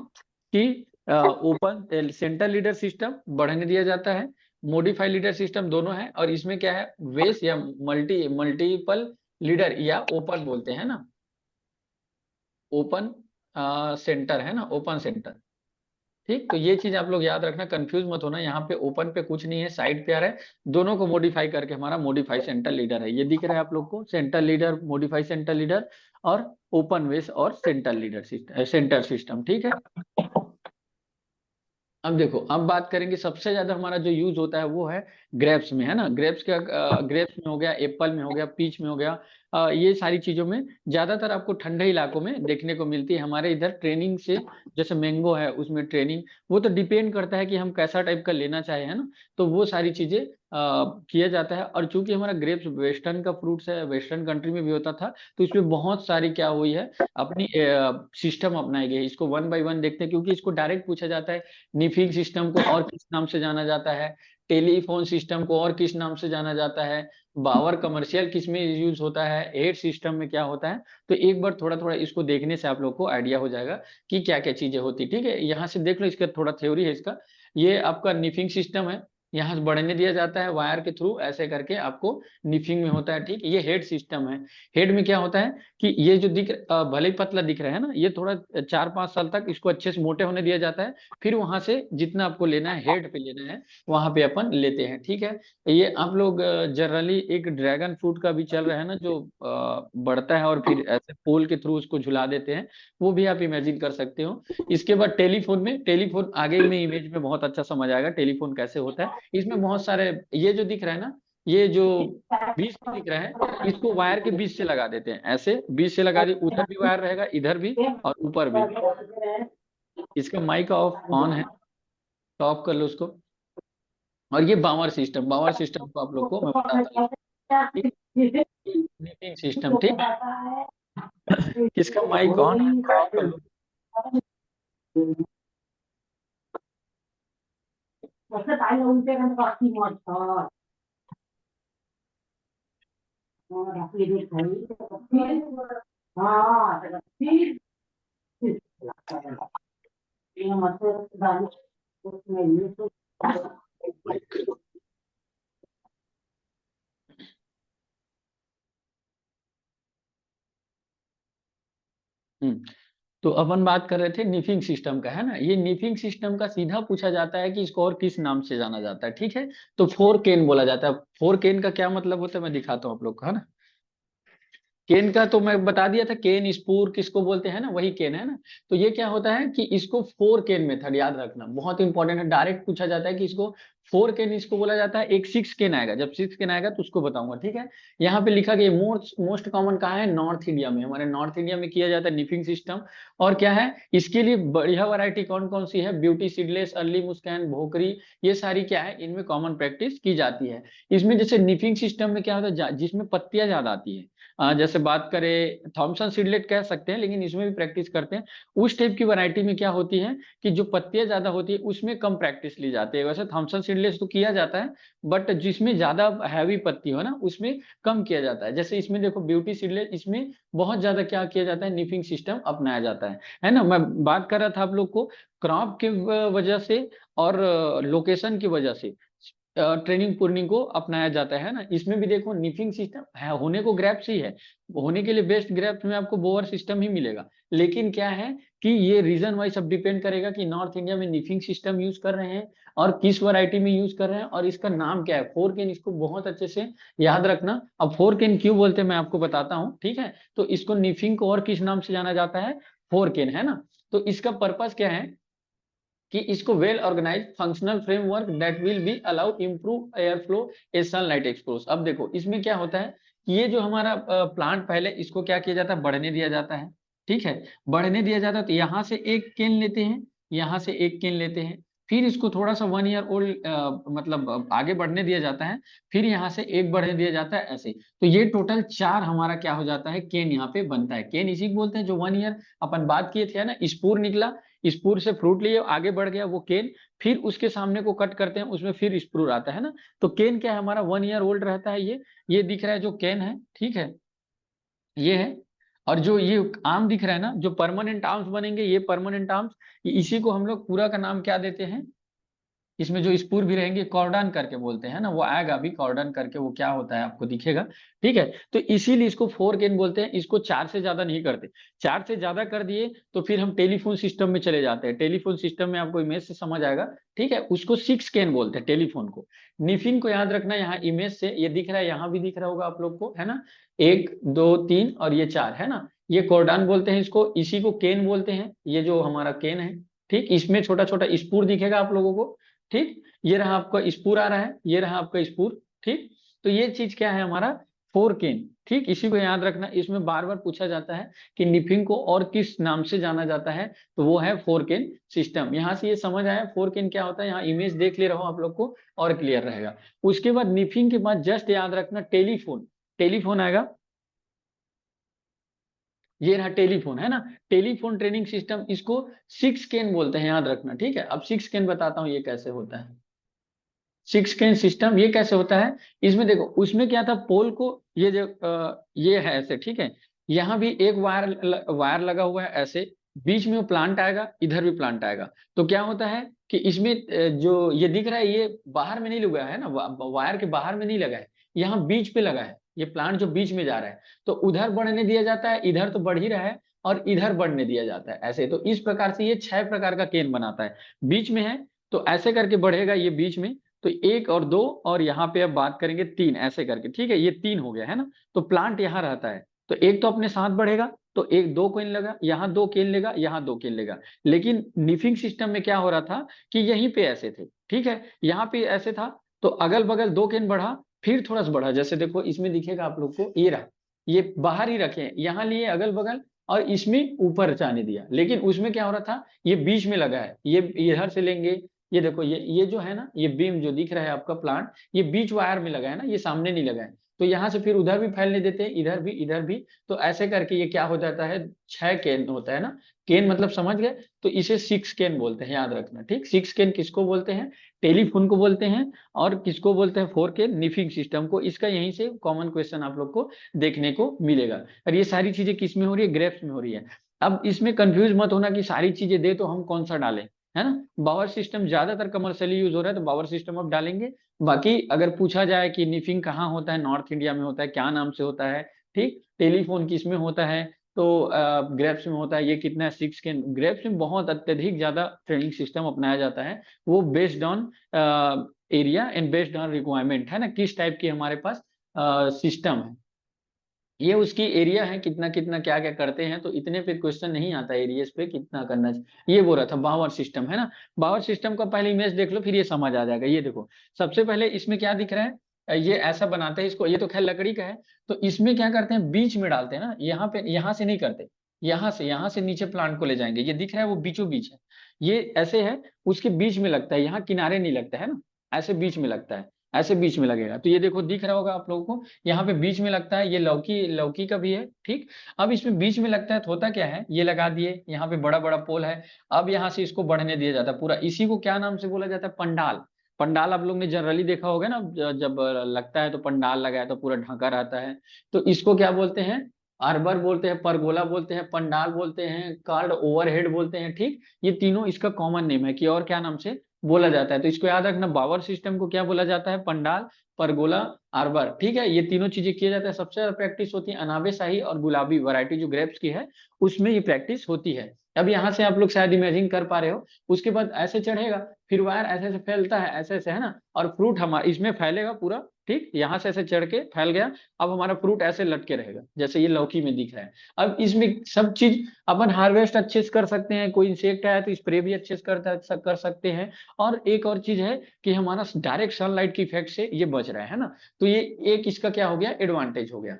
A: कि ओपन सेंटर लीडर सिस्टम बढ़ने दिया जाता है, मॉडिफाई लीडर सिस्टम दोनों है, और इसमें क्या है, वेस या मल्टीपल लीडर या ओपन बोलते हैं ना, ओपन सेंटर है ना, ओपन सेंटर। ठीक, तो ये चीज आप लोग याद रखना, कंफ्यूज मत होना, यहाँ पे ओपन पे कुछ नहीं है, साइड पे आ रहा है, दोनों को मॉडिफाई करके हमारा मॉडिफाई सेंटर लीडर है। ये दिख रहा है आप लोग को, centre leader, modify centre leader, और ओपन वेस और centre leader system, centre system. ठीक है, अब देखो, अब बात करेंगे सबसे ज्यादा हमारा जो यूज होता है वो है ग्रेप्स में, है ना। ग्रेप्स का ग्रेप्स में हो गया, एप्पल में हो गया, पीच में हो गया। ये सारी चीजों में ज्यादातर आपको ठंडे इलाकों में देखने को मिलती है। हमारे इधर ट्रेनिंग से, जैसे मैंगो है उसमें ट्रेनिंग, वो तो डिपेंड करता है कि हम कैसा टाइप का लेना चाहे, है ना। तो वो सारी चीजें किया जाता है। और चूंकि हमारा ग्रेप्स वेस्टर्न का फ्रूट्स है, वेस्टर्न कंट्री में भी होता था, तो इसमें बहुत सारी क्या हुई है, अपनी सिस्टम अपनाई गई है। इसको वन बाय वन देखते हैं, क्योंकि इसको डायरेक्ट पूछा जाता है। निफिंग सिस्टम को और किस नाम से जाना जाता है, टेलीफोन सिस्टम को और किस नाम से जाना जाता है, बावर कमर्शियल किस में यूज होता है, एड सिस्टम में क्या होता है। तो एक बार थोड़ा थोड़ा इसको देखने से आप लोग को आइडिया हो जाएगा कि क्या क्या चीजें होती। ठीक है, यहाँ से देख लो, इसका थोड़ा थ्योरी है इसका। ये आपका निफिंग सिस्टम है, यहाँ से बढ़ने दिया जाता है वायर के थ्रू, ऐसे करके आपको निफिंग में होता है। ठीक, ये हेड सिस्टम है। हेड में क्या होता है कि ये जो भले ही पतला दिख रहा है ना, ये थोड़ा 4-5 साल तक इसको अच्छे से मोटे होने दिया जाता है। फिर वहां से जितना आपको लेना है, हेड पे लेना है, वहां पे अपन लेते हैं। ठीक है, ये आप लोग जनरली एक ड्रैगन फ्रूट का भी चल रहा है ना, जो बढ़ता है और फिर ऐसे पोल के थ्रू उसको झुला देते हैं, वो भी आप इमेजिन कर सकते हो। इसके बाद टेलीफोन में, टेलीफोन आगे में इमेज में बहुत अच्छा समझ आएगा टेलीफोन कैसे होता है। इसमें बहुत सारे, ये जो दिख रहा है ना, ये जो बीच में दिख रहा है, इसको वायर के बीच से लगा देते हैं, ऐसे बीच से लगा दिए, उधर भी वायर रहेगा, इधर भी और ऊपर भी। इसका माइक ऑफ ऑन है, तो ऑफ कर लो उसको। और ये बावर सिस्टम, बावर सिस्टम को आप लोग को मैं बताता हूँ। मीटिंग सिस्टम, ठीक। किसका माइक ऑन है तो ऑफ कर लो। हम्म तो अपन बात कर रहे थे निफिंग सिस्टम का, है ना। ये निफिंग सिस्टम का सीधा पूछा जाता है कि इसको और किस नाम से जाना जाता है। ठीक है, तो फोर केन बोला जाता है। फोर केन का क्या मतलब होता है, मैं दिखाता हूँ आप लोग को, है ना। केन का तो मैं बता दिया था, केन स्पूर किसको बोलते हैं ना, वही केन है ना। तो ये क्या होता है कि इसको फोर केन मेथड याद रखना बहुत इंपॉर्टेंट है। डायरेक्ट पूछा जाता है कि इसको फोर केन इसको बोला जाता है। एक सिक्स केन आएगा, जब सिक्स केन आएगा तो उसको बताऊंगा। ठीक है, यहाँ पे लिखा गया मोस्ट मोस्ट कॉमन कहाँ है, नॉर्थ इंडिया में। हमारे नॉर्थ इंडिया में किया जाता है निफिंग सिस्टम। और क्या है, इसके लिए बढ़िया वैरायटी कौन कौन सी है, ब्यूटी सीडलेस, अर्ली मुस्कान, भोकरी, ये सारी क्या है, इनमें कॉमन प्रैक्टिस की जाती है। इसमें जैसे निफिंग सिस्टम में क्या होता है, जिसमें पत्तियां ज्यादा आती है, जैसे बात करें थॉमसन सीडलेट कह सकते हैं, लेकिन इसमें भी प्रैक्टिस करते हैं। उस टाइप की वैरायटी में क्या होती है कि जो पत्तियां ज्यादा होती है उसमें कम प्रैक्टिस ली जाती है। वैसे थॉमसन सीडलेस तो किया जाता है, बट जिसमें ज्यादा हैवी पत्ती हो ना, उसमें कम किया जाता है। जैसे इसमें देखो ब्यूटी सीडलेस, इसमें बहुत ज्यादा क्या किया जाता है, निफिंग सिस्टम अपनाया जाता है ना। मैं बात कर रहा था आप लोग को क्रॉप के वजह से और लोकेशन की वजह से ट्रेनिंग पूर्निंग को अपनाया जाता है ना। इसमें भी देखो निफिंग सिस्टम है, होने को ग्रेप्स ही है, होने के लिए बेस्ट ग्रेप्स में आपको बोअर सिस्टम ही मिलेगा। लेकिन क्या है कि ये रीजन वाइज सब डिपेंड करेगा कि नॉर्थ इंडिया में निफिंग सिस्टम यूज कर रहे हैं और किस वैरायटी में यूज कर रहे हैं, और इसका नाम क्या है, फोर केन। इसको बहुत अच्छे से याद रखना। अब फोर केन क्यों बोलते हैं मैं आपको बताता हूँ। ठीक है, तो इसको निफिंग को और किस नाम से जाना जाता है, फोर केन, है ना। तो इसका पर्पस क्या है कि इसको well organise functional framework that will be allow improve air flow a sunlight expose. अब देखो इसमें क्या होता है कि ये जो हमारा प्लांट, पहले इसको क्या किया जाता है, बढ़ने दिया जाता है। ठीक है, बढ़ने दिया जाता है, तो यहाँ से एक केन लेते हैं, यहाँ से एक केन लेते हैं, फिर इसको थोड़ा सा 1 ईयर ओल्ड मतलब आगे बढ़ने दिया जाता है, फिर यहाँ से एक बढ़ने दिया जाता है, ऐसे। तो ये टोटल 4 हमारा क्या हो जाता है, केन यहाँ पे बनता है। केन इसी को बोलते हैं जो 1 ईयर अपन बात किए थे ना, स्पूर निकला, स्पूर से फ्रूट लिए आगे बढ़ गया वो केन, फिर उसके सामने को कट करते हैं, उसमें फिर स्प्रूर आता है ना। तो केन क्या है, हमारा 1 ईयर ओल्ड रहता है। ये दिख रहा है जो केन है, ठीक है, ये है। और जो ये आम दिख रहा है ना, जो परमानेंट आर्म्स बनेंगे, ये परमानेंट आर्म्स, इसी को हम लोग पूरा का नाम क्या देते हैं, इसमें जो स्पूर भी रहेंगे कॉर्डन करके बोलते हैं ना, वो आएगा अभी कॉर्डन करके, वो क्या होता है आपको दिखेगा। ठीक है, तो इसीलिए इसको फोर केन बोलते हैं। इसको 4 से ज्यादा नहीं करते, 4 से ज्यादा कर दिए तो फिर हम टेलीफोन सिस्टम में चले जाते हैं। टेलीफोन सिस्टम में आपको इमेज से समझ आएगा। ठीक है, उसको 6 केन बोलते हैं टेलीफोन को। निफिंग को याद रखना, यहाँ इमेज से ये दिख रहा है, यहाँ भी दिख रहा होगा आप लोग को, है ना। 1 2 3 और ये 4 है ना, ये कॉर्डन बोलते हैं इसको, इसी को केन बोलते हैं, ये जो हमारा केन है। ठीक, इसमें छोटा छोटा स्पूर दिखेगा आप लोगों को। ठीक, ये रहा आपका स्पूर आ रहा है, ये रहा आपका स्पूर। ठीक, तो ये चीज क्या है हमारा फोरकेन। ठीक, इसी को याद रखना, इसमें बार बार पूछा जाता है कि निफिंग को और किस नाम से जाना जाता है, तो वो है फोरकेन सिस्टम। यहां से ये समझ आया फोरकेन क्या होता है, यहाँ इमेज देख ले रहा हूं आप लोग को और क्लियर रहेगा। उसके बाद निफिंग के बाद जस्ट याद रखना टेलीफोन, टेलीफोन आएगा, ये रहा टेलीफोन, है ना। टेलीफोन ट्रेनिंग सिस्टम, इसको 6 केन बोलते हैं, याद रखना। ठीक है, अब 6 केन बताता हूँ ये कैसे होता है। 6 केन सिस्टम ये कैसे होता है, इसमें देखो उसमें क्या था, पोल को ये जो ये है ऐसे, ठीक है, यहाँ भी एक वायर वायर लगा हुआ है ऐसे, बीच में वो प्लांट आएगा, इधर भी प्लांट आएगा। तो क्या होता है कि इसमें जो ये दिख रहा है ये बाहर में नहीं लगा है ना, वायर के बाहर में नहीं लगा है, यहाँ बीच पे लगा है, ये प्लांट जो बीच में जा रहा है, तो उधर बढ़ने दिया जाता है, इधर तो बढ़ ही रहा है, और इधर बढ़ने दिया जाता है ऐसे। तो इस प्रकार से ये 6 प्रकार का केन बनाता है, बीच में है तो ऐसे करके बढ़ेगा ये बीच में, तो 1 और 2, और यहाँ पे अब बात करेंगे 3 ऐसे करके। ठीक है, ये 3 हो गया है ना, तो प्लांट यहाँ रहता है, तो एक तो अपने साथ बढ़ेगा, तो एक 2 केन लगा, यहाँ 2 केन लेगा, यहाँ 2 केन लेगा। लेकिन निफिंग सिस्टम में क्या हो रहा था कि यहीं पे ऐसे थे, ठीक है, यहाँ पे ऐसे था, तो अगल बगल 2 केन बढ़ा, फिर थोड़ा सा बढ़ा, जैसे देखो इसमें दिखेगा आप लोग को, ये रहा, ये बाहर ही रखे, यहाँ लिए अगल बगल, और इसमें ऊपर जाने दिया। लेकिन उसमें क्या हो रहा था, ये बीच में लगा है, ये इधर से लेंगे, ये देखो ये जो है ना, ये बीम जो दिख रहा है आपका प्लांट, ये बीच वायर में लगा है ना, ये सामने नहीं लगा है, तो यहाँ से फिर उधर भी फैलने देते हैं, इधर भी इधर भी, तो ऐसे करके ये क्या हो जाता है, 6 केन होता है ना। केन मतलब समझ गए, तो इसे 6 केन बोलते हैं, याद रखना। ठीक, 6 केन किसको बोलते हैं, टेलीफोन को बोलते हैं, और किसको बोलते हैं, 4 केन निफिंग सिस्टम को। इसका यहीं से कॉमन क्वेश्चन आप लोग को देखने को मिलेगा। और ये सारी चीजें किस में हो रही है, ग्रेफ्स में हो रही है। अब इसमें कंफ्यूज मत होना कि सारी चीजें दे तो हम कौन सा डालें, है ना। बावर सिस्टम ज्यादातर कमर्शियली यूज हो रहा है, तो बावर सिस्टम अब डालेंगे। बाकी अगर पूछा जाए कि निफिंग कहाँ होता है, नॉर्थ इंडिया में होता है, क्या नाम से होता है, ठीक, टेलीफोन किस में होता है, तो ग्रेप्स में होता है, ये कितना है 6 केन। ग्रेप्स में बहुत अत्यधिक ज्यादा ट्रेनिंग सिस्टम अपनाया जाता है, वो based on area and based on requirement, है ना, किस टाइप की हमारे पास सिस्टम है, ये उसकी एरिया है, कितना कितना क्या क्या करते हैं, तो इतने पे क्वेश्चन नहीं आता एरियाज पे कितना करना चाहिए। ये बोल रहा था बावर सिस्टम, है ना। बावर सिस्टम का पहले इमेज देख लो, फिर ये समझ आ जाएगा। ये देखो सबसे पहले इसमें क्या दिख रहा है, ये ऐसा बनाते हैं इसको, ये तो खैर लकड़ी का है, तो इसमें क्या करते हैं, बीच में डालते हैं ना, यहाँ पे, यहाँ से नहीं करते, यहाँ से नीचे प्लांट को ले जाएंगे, ये दिख रहा है वो बीचों बीच है, ये ऐसे है, उसके बीच में लगता है, यहाँ किनारे नहीं लगता है ना, ऐसे बीच में लगता है, ऐसे बीच में लगेगा। तो ये देखो दिख रहा होगा आप लोगों को, यहाँ पे बीच में लगता है, ये लौकी लौकी का भी है। ठीक, अब इसमें बीच में लगता है तो होता क्या है, ये लगा दिए, यहाँ पे बड़ा बड़ा पोल है, अब यहाँ से इसको बढ़ने दिया जाता है पूरा। इसी को क्या नाम से बोला जाता है, पंडाल। पंडाल आप लोग ने जनरली देखा होगा ना, जब लगता है तो पंडाल लगा है तो पूरा ढका रहता है, तो इसको क्या बोलते हैं, अर्बर बोलते हैं, परगोला बोलते हैं, पंडाल बोलते हैं, कार्ड ओवरहेड बोलते हैं। ठीक, ये तीनों इसका कॉमन नेम है कि और क्या नाम से बोला जाता है, तो इसको याद रखना, बावर सिस्टम को क्या बोला जाता है, पंडाल, परगोला, आर्बर। ठीक है, ये तीनों चीजें किया जाता है। सबसे ज्यादा प्रैक्टिस होती है अनाबे शाही और गुलाबी वैरायटी जो ग्रेप्स की है, उसमें ये प्रैक्टिस होती है। अब यहाँ से आप लोग शायद इमेजिन कर पा रहे हो, उसके बाद ऐसे चढ़ेगा, फिर वायर ऐसे ऐसे फैलता है, ऐसे ऐसे, है ना, और फ्रूट हमारा इसमें फैलेगा पूरा। ठीक, यहाँ से ऐसे चढ़ के फैल गया, अब हमारा फ्रूट ऐसे लटके रहेगा, जैसे ये लौकी में दिख रहा है। अब इसमें सब चीज अपन हार्वेस्ट अच्छे से कर सकते हैं, कोई इंसेक्ट आया तो स्प्रे भी अच्छे से कर सकते हैं। और एक और चीज है कि हमारा डायरेक्ट सनलाइट के इफेक्ट से ये बच रहा है ना, तो ये एक इसका क्या हो गया, एडवांटेज हो गया।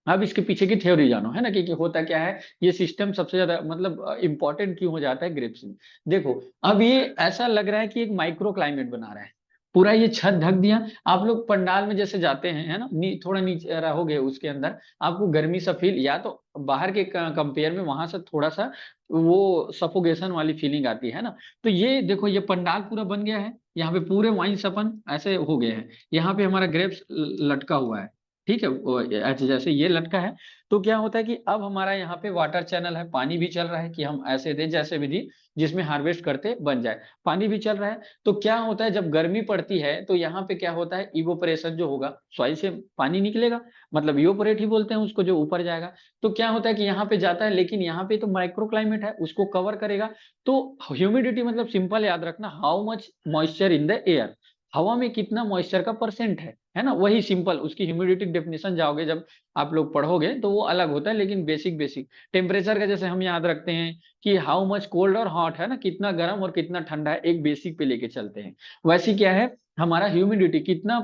A: अब इसके पीछे की थ्योरी जानो, है ना, कि होता क्या है, ये सिस्टम सबसे ज्यादा मतलब इंपॉर्टेंट क्यों हो जाता है ग्रेप्स में। देखो अब ये ऐसा लग रहा है कि एक माइक्रो क्लाइमेट बना रहा है, पूरा ये छत ढक दिया। आप लोग पंडाल में जैसे जाते हैं, है ना, थोड़ा नीचे रहोगे उसके अंदर, आपको गर्मी सा फील, या तो बाहर के कंपेयर में वहां से थोड़ा सा वो सफोकेशन वाली फीलिंग आती है ना। तो ये देखो ये पंडाल पूरा बन गया है, यहाँ पे पूरे वाइन अपन ऐसे हो गए हैं, यहाँ पे हमारा ग्रेप्स लटका हुआ है। ठीक है, ऐसे जैसे ये लटका है, तो क्या होता है कि अब हमारा यहाँ पे वाटर चैनल है, पानी भी चल रहा है, कि हम ऐसे दें जैसे विधि जिसमें हार्वेस्ट करते बन जाए, पानी भी चल रहा है। तो क्या होता है, जब गर्मी पड़ती है तो यहाँ पे क्या होता है, इवोपरेशन जो होगा, सॉइल से पानी निकलेगा, मतलब इवोपरेट ही बोलते हैं उसको, जो ऊपर जाएगा। तो क्या होता है कि यहाँ पे जाता है, लेकिन यहाँ पे तो माइक्रो क्लाइमेट है, उसको कवर करेगा। तो ह्यूमिडिटी मतलब सिंपल याद रखना, how much moisture in the air, हवा में कितना मॉइस्चर का परसेंट है ना? वही सिंपल उसकी ह्यूमिडिटी डेफिनेशन जाओगे जब आप लोग पढ़ोगे तो वो अलग होता है, लेकिन बेसिक बेसिक टेम्परेचर का जैसे हम याद रखते हैं कि हाउ मच कोल्ड और हॉट, है ना? कितना गर्म और कितना ठंडा है, एक बेसिक पे लेके चलते हैं। वैसे क्या है हमारा ह्यूमिडिटी कितना,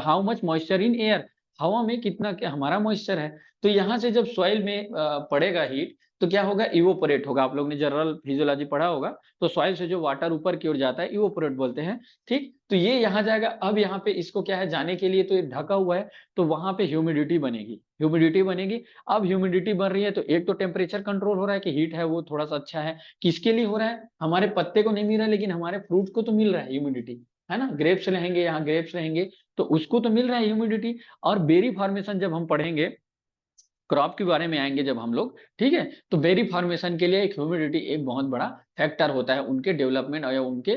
A: how much moisture in air, हवा में कितना क्या हमारा मॉइस्चर है। तो यहाँ से जब सॉइल में पड़ेगा हीट तो क्या होगा, इवोपोरेट होगा। आप लोग ने जनरल फिजियोलॉजी पढ़ा होगा, तो सॉइल से जो वाटर ऊपर की ओर जाता है इवोपोरेट बोलते हैं। ठीक, तो ये यहाँ जाएगा। अब यहाँ पे इसको क्या है, जाने के लिए तो ये ढका हुआ है, तो वहां पे ह्यूमिडिटी बनेगी, ह्यूमिडिटी बनेगी। अब ह्यूमिडिटी बन रही है तो एक तो टेम्परेचर कंट्रोल हो रहा है कि हीट है वो थोड़ा सा अच्छा है। किसके लिए हो रहा है, हमारे पत्ते को नहीं मिल रहा है, लेकिन हमारे फ्रूट को तो मिल रहा है ह्यूमिडिटी, है ना? ग्रेप्स रहेंगे, यहाँ ग्रेप्स रहेंगे, तो उसको तो मिल रहा है ह्यूमिडिटी। और बेरी फॉर्मेशन जब हम पढ़ेंगे, क्रॉप के बारे में आएँगे जब हम लोग, ठीक है? तो बेरी फॉर्मेशन के लिए एक ह्यूमिडिटी एक बहुत बड़ा फैक्टर होता है उनके डेवलपमेंट या उनके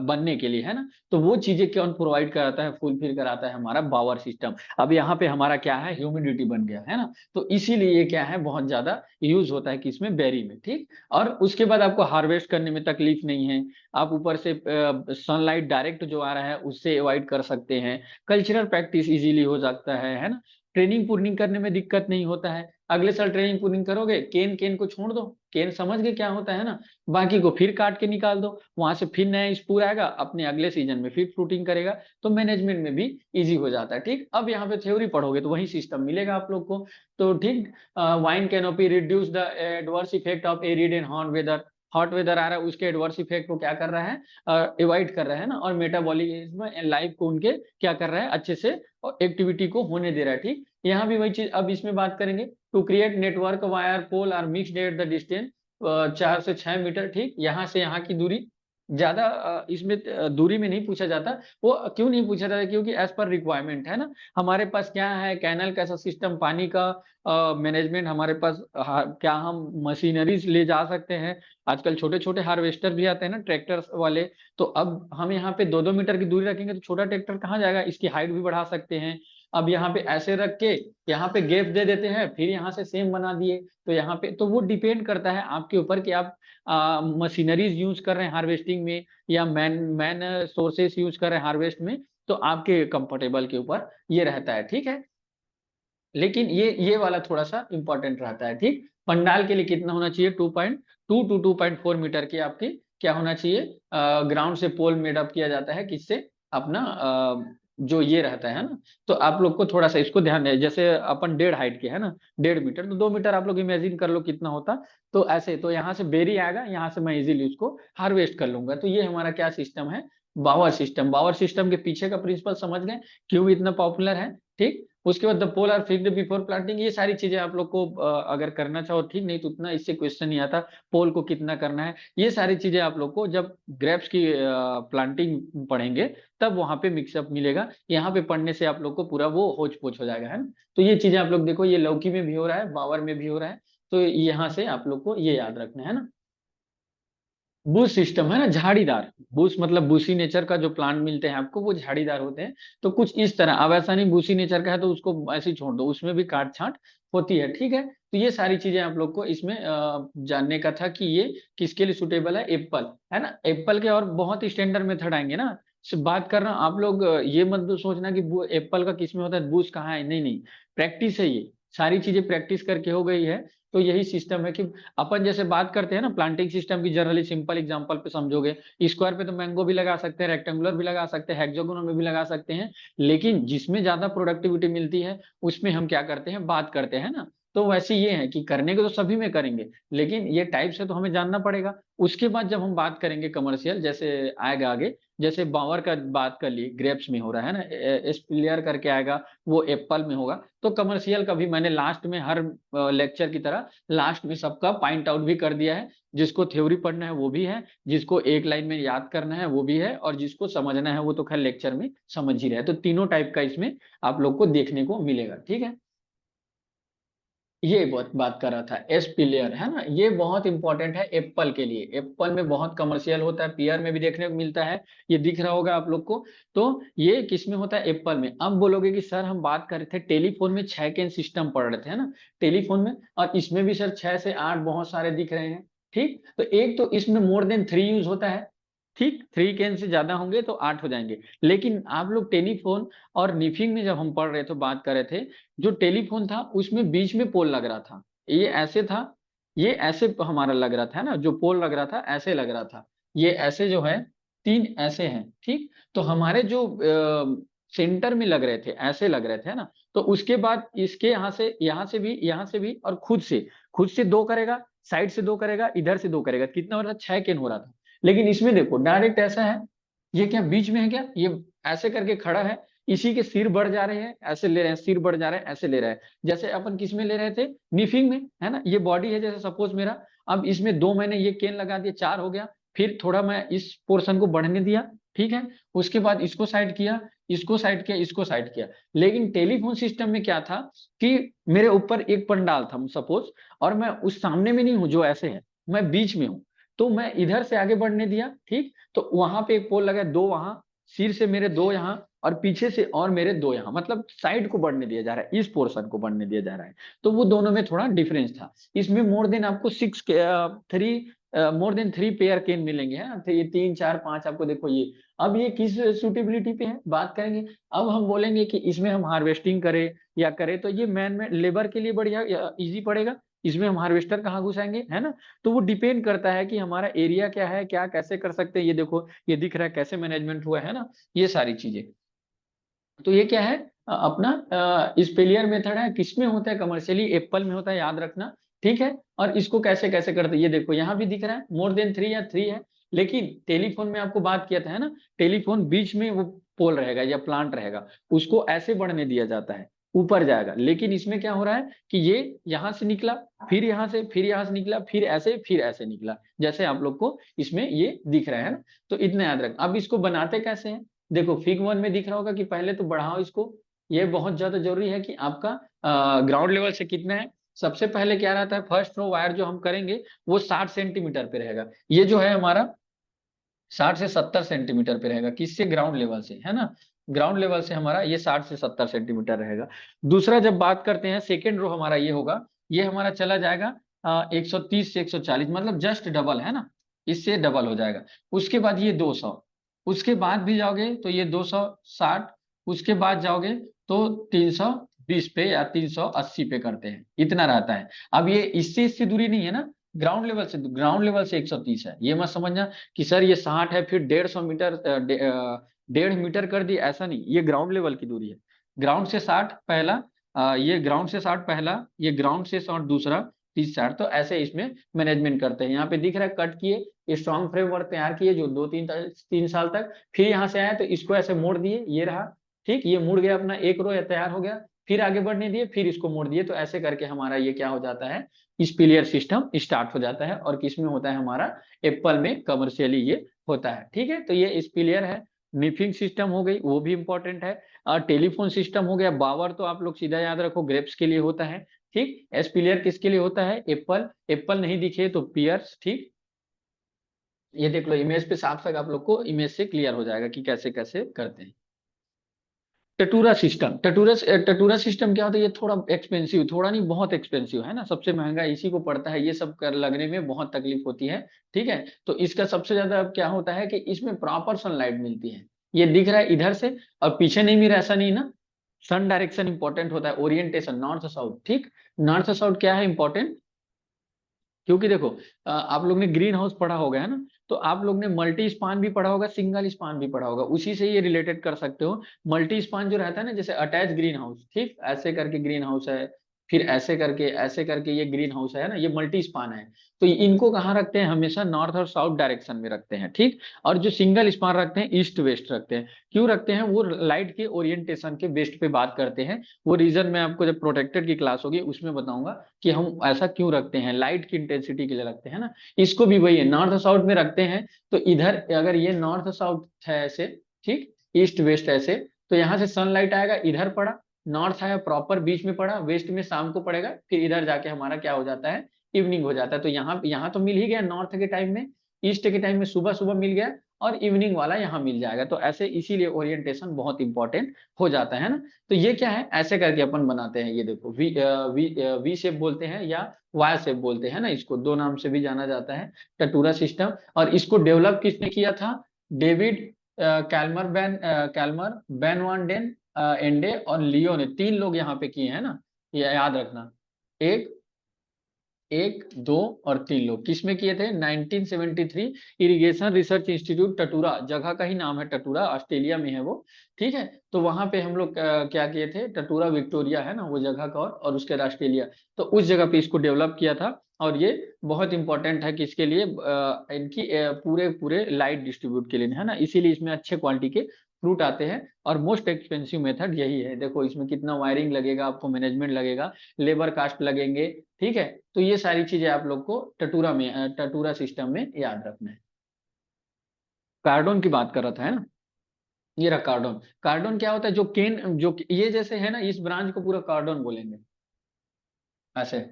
A: बनने के लिए, है ना? तो वो चीज़ें कौन प्रोवाइड कराता है, फुलफिल कराता है हमारा बावर सिस्टम। अब यहाँ पे हमारा क्या है, ह्यूमिडिटी बन गया, है ना? तो इसीलिए ये क्या है, बहुत ज़्यादा यूज़ होता है किसमें, बेरी में, ठीक? और उसके बाद आपको हार्वेस्ट करने में तकलीफ नहीं है। आप ऊपर से सनलाइट डायरेक्ट जो आ रहा है उससे अवॉइड कर सकते हैं। कल्चरल प्रैक्टिस ईज़िली हो जाता है ना? ट्रेनिंग प्रूनिंग करने में दिक्कत नहीं होता है। अगले साल ट्रेनिंग प्रूनिंग करोगे, केन केन को छोड़ दो, केन समझ गए क्या होता है ना? बाकी को फिर काट के निकाल दो, वहाँ से फिर नया स्पूर आएगा, अपने अगले सीज़न में फिर फ्रूटिंग करेगा, तो मैनेजमेंट में भी ईज़ी हो जाता है, ठीक? अब यहाँ पे थ्योरी पढ़ोगे तो वही सिस्टम मिलेगा आप लोग को, तो ठीक। Vine canopy reduce the adverse effect of arid and hot weather आ रहा है, उसके एडवर्स इफेक्ट को क्या कर रहा है, अवॉइड कर रहा है ना, और मेटाबॉलिज्म एंड लाइफ को उनके क्या कर रहा है, अच्छे से एक्टिविटी को होने दे रहा है, ठीक? यहाँ भी वही चीज़ अब इसमें बात करेंगे, to create network wire pole are mixed at the distance 4 से 6 मीटर, ठीक? यहाँ से यहाँ की दूरी ज़्यादा इसमें दूरी में नहीं पूछा जाता। वो क्यों नहीं पूछा जाता, क्योंकि एज़ पर रिक्वायरमेंट, है ना? हमारे पास क्या है, कैनल कैसा सिस्टम, पानी का मैनेजमेंट हमारे पास, क्या हम मशीनरीज़ ले जा सकते हैं। आजकल छोटे-छोटे हार्वेस्टर भी आते हैं ना ट्रैक्टर्स वाले, तो अब हम यहाँ पे 2-2 मीटर की दूरी रखेंगे तो छोटा ट्रैक्टर कहाँ जाएगा? इसकी हाइट भी बढ़ा सकते हैं। अब यहाँ पे ऐसे रख के यहाँ पे गैप दे देते हैं, फिर यहाँ से सेम बना दिए, तो यहाँ पे तो वो डिपेंड करता है आपके ऊपर कि आप मशीनरीज़ यूज़ कर रहे हैं हार्वेस्टिंग में या मैन मैन सोर्सेस यूज़ कर रहे हैं हार्वेस्ट में, तो आपके कंफर्टेबल के ऊपर ये रहता है, ठीक है? लेकिन ये वाला थोड़ा-सा इम्पोर्टेंट रहता है, ठीक? पंडाल के लिए कितना होना चाहिए, 2.2 टू 2.4 मीटर की आपकी क्या होना चाहिए, ग्राउंड से पोल मेड अप किया जाता है, किससे? अपना जो ये रहता है ना? तो आप लोग को थोड़ा-सा इसको ध्यान दें, जैसे अपन डेढ़ हाइट के, है ना? 1.5 मीटर, तो 2 मीटर आप लोग इमेजिन कर लो कितना होता। तो ऐसे, तो यहाँ से बेरी आएगा, यहाँ से मैं इज़िली उसको हार्वेस्ट कर लूँगा। तो ये हमारा क्या सिस्टम है, बावर सिस्टम। बावर सिस्टम के पीछे का प्रिंसिपल समझ गए, क्यों इतना पॉपुलर है, ठीक? उसके बाद the pole are fixed before planting, ये सारी चीज़ें आप लोग को अगर करना चाहो ठीक, नहीं तो उतना इससे क्वेश्चन नहीं आता, पोल को कितना करना है, ये सारी चीज़ें आप लोग को जब ग्रेप्स की प्लांटिंग पढ़ेंगे, तब वहाँ पे मिक्सअप मिलेगा। यहाँ पे पढ़ने से आप लोग को पूरा वो होच-पोच हो जाएगा, है ना? तो ये चीज़ें आप लोग देखो, ये लौकी में भी हो रहा है, बावर में भी हो रहा है, तो यहाँ से आप लोग को ये याद रखना है ना? बुश सिस्टम है ना, झाड़ीदार। बुश मतलब बुशी नेचर का जो प्लांट मिलते हैं आपको, वो झाड़ीदार होते हैं। तो कुछ इस तरह, अब ऐसा नहीं बुशी नेचर का है तो उसको ऐसे ही छोड़ दो, उसमें भी काट-छाँट होती है, ठीक है? तो ये सारी चीज़ें आप लोग को इसमें जानने का था कि ये किसके लिए सूटेबल है, एप्पल, है ना? एप्पल के और बहुत स्टैंडर्ड मेथड आएँगे ना, सिर्फ़ बात कर रहा हूँ, आप लोग ये मत सोचना कि बु एप्पल का किसमें होता है, बुश कहाँ है, नहीं-नहीं, प्रैक्टिस है ये। सारी चीज़ें प्रैक्टिस करके हो गई है, तो यही सिस्टम है कि अपन जैसे बात करते हैं ना प्लांटिंग सिस्टम की, जनरली सिंपल एग्जांपल पे समझोगे, स्क्वायर पे तो मैंगो भी लगा सकते हैं, रेक्टेंगुलर भी लगा सकते हैं, हेक्सागोनल में भी लगा सकते हैं, लेकिन जिसमें ज़्यादा प्रोडक्टिविटी मिलती है, उसमें हम क्या करते हैं, बात करते हैं ना? तो वैसे ये है कि करने को तो सभी में करेंगे, लेकिन ये टाइप्स है तो हमें जानना पड़ेगा। उसके बाद जब हम बात करेंगे कमर्शियल, जैसे आएगा आगे, जैसे बावर का बात कर ली, ग्रेप्स में हो रहा है ना, एस्पिलियर करके आएगा, वो एप्पल में होगा। तो कमर्शियल का भी मैंने लास्ट में हर लेक्चर की तरह लास्ट में सबका पॉइंट आउट भी कर दिया है। जिसको थ्योरी पढ़ना है वो भी है, जिसको एक लाइन में याद करना है वो भी है, और जिसको समझना है वो तो खैर लेक्चर में समझ ही रहे हैं। तो तीनों टाइप का इसमें आप लोग को देखने को मिलेगा, ठीक है? ये बहुत बात कर रहा था, एस पिलियर, है ना? ये बहुत इंपॉर्टेंट है एप्पल के लिए। एप्पल में बहुत कमर्शियल होता है, पीयर में भी देखने को मिलता है, ये दिख रहा होगा आप लोग को। तो ये किसमें होता है, एप्पल में। अब बोलोगे कि सर हम बात कर रहे थे टेलीफ़ोन में 6 केन सिस्टम पढ़ रहे थे, है ना? टेलीफ़ोन में, और इसमें भी सर 6 से 8 बहुत सारे दिख रहे हैं, ठीक? तो एक तो इसमें मोर देन 3 यूज़ होता है। ठीक, 3 केन से ज्यादा होंगे तो 8 हो जाएंगे। लेकिन आप लोग टेलीफोन और निफिंग में जब हम पढ़ रहे थे, बात कर रहे थे, जो टेलीफोन था उसमें बीच में पोल लग रहा था, ये ऐसे था, ये ऐसे हमारा लग रहा था ना, जो पोल लग रहा था ऐसे लग रहा था, ये ऐसे जो है, 3 ऐसे हैं, ठीक। तो हमारे जो सेंटर में लग रहे थे, ऐसे लग रहे थे, है ना। तो उसके बाद इसके यहाँ से, यहाँ से भी, यहाँ से भी, और खुद से 2 करेगा, साइड से 2 करेगा, इधर से 2 करेगा, कितना हो रहा था, 6 केन हो रहा था। लेकिन इसमें देखो डायरेक्ट ऐसा है, ये क्या बीच में है क्या, ये ऐसे करके खड़ा है, इसी के सिर बढ़ जा रहे हैं, ऐसे ले रहे हैं, सिर बढ़ जा रहे हैं, ऐसे ले रहे हैं। जैसे अपन किस में ले रहे थे, निफिंग में, है ना। ये बॉडी है जैसे सपोज मेरा, अब इसमें 2 मैंने ये केन लगा दिया, 4 हो गया। फिर थोड़ा मैं इस पोर्शन को बढ़ने दिया, ठीक है। उसके बाद इसको साइड किया, इसको साइड किया, इसको साइड किया। लेकिन टेलीफोन सिस्टम में क्या था कि मेरे ऊपर एक पंडाल था सपोज, और मैं उस सामने में नहीं हूं जो ऐसे है, मैं बीच में हूं। तो मैं इधर से आगे बढ़ने दिया, ठीक। तो वहां पे एक पोल लगा, 2 वहां, सिर से मेरे 2 यहाँ, और पीछे से और मेरे 2 यहाँ, मतलब साइड को बढ़ने दिया जा रहा है, इस पोर्शन को बढ़ने दिया जा रहा है। तो वो दोनों में थोड़ा डिफरेंस था। इसमें मोर देन आपको 6 थ्री मोर देन 3 पेयर केन मिलेंगे, है ना। तो ये 3 4 5 आपको देखो ये। अब ये किस सुटेबिलिटी पे है बात करेंगे। अब हम बोलेंगे कि इसमें हम हार्वेस्टिंग करें या करें, तो ये मैन में लेबर के लिए बढ़िया इजी पड़ेगा। इसमें हम हार्वेस्टर कहाँ घुसाएंगे, है ना। तो वो डिपेंड करता है कि हमारा एरिया क्या है, क्या कैसे कर सकते हैं। ये देखो, ये दिख रहा है कैसे मैनेजमेंट हुआ है ना, ये सारी चीजें। तो ये क्या है, अपना स्पेलियर मेथड है, किसमें होता है, कमर्शियली एप्पल में होता है, याद रखना, ठीक है। और इसको कैसे कैसे करते हैं, ये देखो यहाँ भी दिख रहा है मोर देन 3 या 3 है। लेकिन टेलीफोन में आपको बात किया था, है ना, टेलीफोन बीच में वो पोल रहेगा या प्लांट रहेगा, उसको ऐसे बढ़ने दिया जाता है, ऊपर जाएगा। लेकिन इसमें क्या हो रहा है कि ये यहाँ से निकला, फिर यहाँ से, फिर यहाँ से निकला, फिर ऐसे निकला, जैसे आप लोग को इसमें ये दिख रहा है ना। तो इतना याद रख। अब इसको बनाते कैसे हैं, देखो फिग 1 में दिख रहा होगा कि पहले तो बढ़ाओ इसको। ये बहुत ज्यादा जरूरी है कि आपका ग्राउंड लेवल से कितना है। सबसे पहले क्या रहता है, फर्स्ट रो वायर जो हम करेंगे वो 60 सेंटीमीटर पे रहेगा। ये जो है हमारा 60 से 70 सेंटीमीटर पे रहेगा, किससे, ग्राउंड लेवल से, है ना। ग्राउंड लेवल से हमारा ये 60 से 70 सेंटीमीटर रहेगा। दूसरा जब बात करते हैं, सेकेंड रो हमारा ये होगा, ये हमारा चला जाएगा 130 से 140, मतलब जस्ट डबल, है ना, इससे डबल हो जाएगा। उसके बाद ये 200, उसके बाद भी जाओगे तो ये 260, उसके बाद जाओगे तो 320 पे या 380 पे करते हैं, इतना रहता है। अब ये इससे दूरी नहीं है ना, ग्राउंड लेवल से 130 है, ये मत समझना कि सर ये 60 है फिर 150 मीटर 1.5 मीटर कर दी, ऐसा नहीं, ये ग्राउंड लेवल की दूरी है। ग्राउंड से 60 पहला, ये ग्राउंड से 60 पहला, ये ग्राउंड से 60 दूसरा, 30 60, तो ऐसे इसमें मैनेजमेंट करते हैं। यहाँ पे दिख रहा है कट किए, स्ट्रॉन्ग फ्रेमवर्क तैयार किए जो 2 3 3 साल तक, फिर यहाँ से आया तो इसको ऐसे मोड़ दिए, ये रहा, ठीक, ये मुड़ गया, अपना एक रो तैयार हो गया, फिर आगे बढ़ने दिए, फिर इसको मोड़ दिए, तो ऐसे करके हमारा ये क्या हो जाता है, स्पिलियर सिस्टम स्टार्ट हो जाता है। और किसमें होता है हमारा, एप्पल में कमर्शियली ये होता है, ठीक है। तो ये स्पिलियर है। निफिंग सिस्टम हो गई, वो भी इंपॉर्टेंट है। और टेलीफोन सिस्टम हो गया। बावर तो आप लोग सीधा याद रखो, ग्रेप्स के लिए होता है, ठीक। स्पिलियर किसके लिए होता है, एप्पल, एप्पल नहीं दिखे तो पियर्स, ठीक। ये देख लो इमेज पे, साफ साफ आप लोग को इमेज से क्लियर हो जाएगा कि कैसे कैसे करते हैं। टटूरा सिस्टम क्या होता है, ये थोड़ा एक्सपेंसिव, थोड़ा नहीं बहुत एक्सपेंसिव है ना, सबसे महंगा इसी को पड़ता है, ये सब कर लगने में बहुत तकलीफ होती है, ठीक है। तो इसका सबसे ज्यादा अब क्या होता है कि इसमें प्रॉपर सनलाइट मिलती है। ये दिख रहा है इधर से, और पीछे नहीं मिल रहा, ऐसा नहीं ना। सन डायरेक्शन इंपॉर्टेंट होता है, ओरिएंटेशन नॉर्थ साउथ, ठीक। नॉर्थ साउथ क्या है इंपॉर्टेंट, क्योंकि देखो आप लोग ने ग्रीन हाउस पढ़ा होगा, है ना। तो आप लोग ने मल्टी स्पान भी पढ़ा होगा, सिंगल स्पान भी पढ़ा होगा, उसी से ये रिलेटेड कर सकते हो। मल्टी स्पान जो रहता है ना, जैसे अटैच ग्रीन हाउस, ठीक, ऐसे करके ग्रीन हाउस है, फिर ऐसे करके ये ग्रीन हाउस है ना, ये मल्टी स्पान है। तो इनको कहाँ रखते हैं, हमेशा नॉर्थ और साउथ डायरेक्शन में रखते हैं, ठीक। और जो सिंगल स्पान रखते हैं, ईस्ट वेस्ट रखते हैं। क्यों रखते हैं, वो लाइट के ओरिएंटेशन के बेस्ट पे बात करते हैं। वो रीजन मैं आपको जब प्रोटेक्टेड की क्लास होगी उसमें बताऊंगा कि हम ऐसा क्यों रखते हैं, लाइट की इंटेंसिटी के लिए रखते हैं ना। इसको भी वही है, नॉर्थ साउथ में रखते हैं। तो इधर अगर ये नॉर्थ साउथ है ऐसे, ठीक, ईस्ट वेस्ट ऐसे, तो यहाँ से सनलाइट आएगा, इधर पड़ा, नॉर्थ आया प्रॉपर बीच में पड़ा, वेस्ट में शाम को पड़ेगा, फिर इधर जाके हमारा क्या हो जाता है, इवनिंग हो जाता है। तो यहाँ यहाँ तो मिल ही गया नॉर्थ के टाइम में, ईस्ट के टाइम में सुबह सुबह मिल गया, और इवनिंग वाला यहाँ मिल जाएगा। तो ऐसे इसीलिए ओरिएंटेशन बहुत इंपॉर्टेंट हो जाता है ना। तो ये क्या है, ऐसे करके अपन बनाते हैं। ये देखो वी शेप बोलते हैं या वाई शेप बोलते हैं ना, इसको दो नाम से भी जाना जाता है, टटूरा सिस्टम। और इसको डेवलप किसने किया था? डेविड कैल्मर, बेन वान डेन एंडे और लियो ने, तीन लोग यहाँ पे किए हैं ना, ये याद रखना। एक एक दो और तीन लोग किसमें किए थे? 1973 इरिगेशन रिसर्च इंस्टीट्यूट टटूरा, जगह का ही नाम है टटूरा, ऑस्ट्रेलिया में है वो। ठीक है, तो वहां पे हम लोग क्या किए थे, टटूरा विक्टोरिया है ना वो जगह का, और उसके बाद ऑस्ट्रेलिया। तो उस जगह पे इसको डेवलप किया था। और ये बहुत इंपॉर्टेंट है किसके लिए, इनकी पूरे पूरे लाइट डिस्ट्रीब्यूट के लिए है ना, इसीलिए इसमें अच्छे क्वालिटी के फ्रूट आते हैं। और मोस्ट एक्सपेंसिव मेथड यही है। देखो इसमें कितना वायरिंग लगेगा आपको, मैनेजमेंट लगेगा, लेबर कास्ट लगेंगे। ठीक है, तो ये सारी चीजें आप लोग को टटूरा सिस्टम में याद रखना है। कार्डोन की बात कर रहा था है ना, ये रहा कार्डोन। कार्डोन क्या होता है, जो केन, जो ये जैसे है ना, इस ब्रांच को पूरा कार्डोन बोलेंगे ऐसे।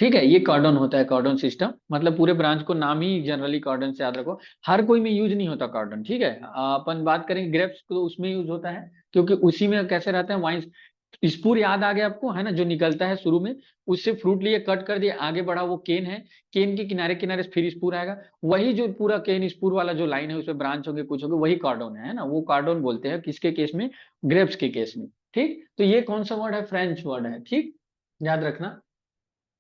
A: ठीक है, ये कार्डन होता है, कार्डन सिस्टम मतलब पूरे ब्रांच को नाम ही जनरली कार्डन से याद रखो। हर कोई में यूज नहीं होता कार्डन। ठीक है, अपन बात करेंगे ग्रेप्स तो उसमें यूज होता है, क्योंकि उसी में कैसे रहता है वाइन। स्पूर याद आ गया आपको है ना, जो निकलता है शुरू में, उससे फ्रूट लिए कट कर दिए, आगे बढ़ा, वो केन है। केन के किनारे किनारे से फिर स्पूर आएगा। वही जो पूरा केन स्पूर वाला जो लाइन है, उसमें ब्रांच होंगे, कुछ होंगे, वही कार्डन है ना, वो कार्डन बोलते हैं किसके केस में? ग्रेप्स के केस में। ठीक, तो ये कौन सा वर्ड है? फ्रेंच वर्ड है। ठीक, याद रखना।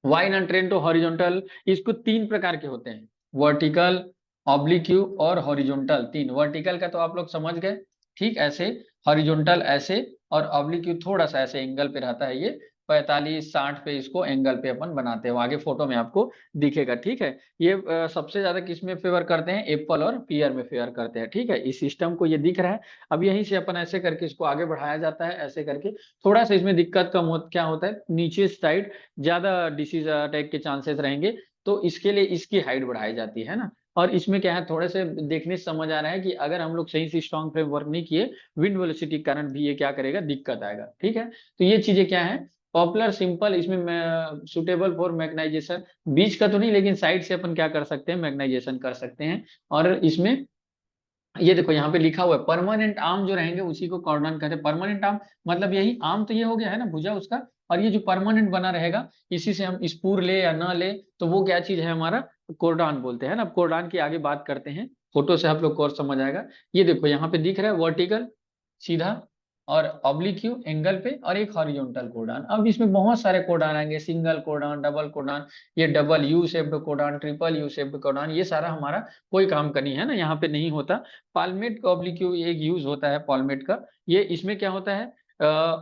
A: वाइन एंड ट्रेंटो हॉरिजॉन्टल, इसको तीन प्रकार के होते हैं, वर्टिकल, ऑब्लिक्यू और हॉरिजॉन्टल। तीन, वर्टिकल का तो आप लोग समझ गए, ठीक ऐसे, हॉरिजॉन्टल ऐसे, और ऑब्लिक्यू थोड़ा सा ऐसे एंगल पे रहता है ये, 45-60 पे इसको एंगल पे अपन बनाते हैं, वो आगे फोटो में आपको दिखेगा। ठीक है, ये सबसे ज्यादा किस में फेवर करते हैं? एप्पल और पियर में फेवर करते हैं। ठीक है, इस सिस्टम को ये दिख रहा है। अब यहीं से अपन ऐसे करके इसको आगे बढ़ाया जाता है, ऐसे करके। थोड़ा सा इसमें दिक्कत कम हो, क्या होता है, नीचे साइड ज्यादा डिसीज अटैक के चांसेस रहेंगे, तो इसके लिए इसकी हाइट बढ़ाई जाती है ना। और इसमें क्या है, थोड़े से देखने से समझ आ रहा है कि अगर हम लोग सही से स्ट्रॉन्ग फ्रेम वर्क नहीं किए, विंड वेलोसिटी के कारण भी ये क्या करेगा, दिक्कत आएगा। ठीक है, तो ये चीजें क्या है, पॉपुलर सिंपल, इसमें सुटेबल फॉर मैग्नाइजेशन, बीच का तो नहीं, लेकिन साइड से अपन क्या कर सकते हैं, मैग्नाइजेशन कर सकते हैं। और इसमें ये देखो यहाँ पे लिखा हुआ है, परमानेंट आर्म जो रहेंगे उसी को कॉर्डन कहते हैं। परमानेंट आर्म मतलब यही, आर्म तो ये हो गया है ना भुजा उसका, और ये जो परमानेंट बना रहेगा, इसी से हम स्पूर ले या ना ले, तो वो क्या चीज है हमारा, कोरडान बोलते हैं ना। अब कोरडान की आगे बात करते हैं, फोटो से आप लोग को और समझ आएगा। ये देखो यहाँ पे दिख रहा है, वर्टिकल सीधा, और ऑब्लिक्यू एंगल पे, और एक हॉरिजॉन्टल कोडान। अब इसमें बहुत सारे कोडान आएंगे, सिंगल कोडान, डबल कोडान, ये double U shaped codon, triple U shaped codon, ये सारा हमारा कोई काम का नहीं है ना, यहाँ पे नहीं होता। पालमेट का ऑब्लिक्यू एक यूज होता है, पालमेट का। ये इसमें क्या होता है,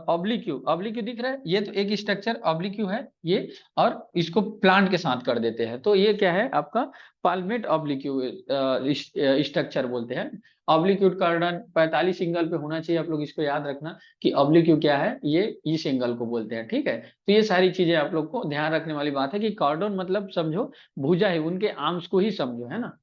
A: ऑब्लिक्यू, ऑब्लिक्यू दिख रहा है, ये तो एक स्ट्रक्चर ऑब्लिक्यू है ये, और इसको प्लांट के साथ कर देते हैं, तो ये क्या है आपका, पालमेट ऑब्लिक्यू स्ट्रक्चर बोलते हैं। ऑब्लिक्यूट कार्डन 45 एंगल पे होना चाहिए, आप लोग इसको याद रखना कि ऑब्लिक्यू क्या है, ये इस एंगल को बोलते हैं। ठीक है, तो ये सारी चीजें आप लोग को ध्यान रखने वाली बात है कि कार्डन मतलब समझो भुजा है, उनके आर्म्स को ही समझो है ना।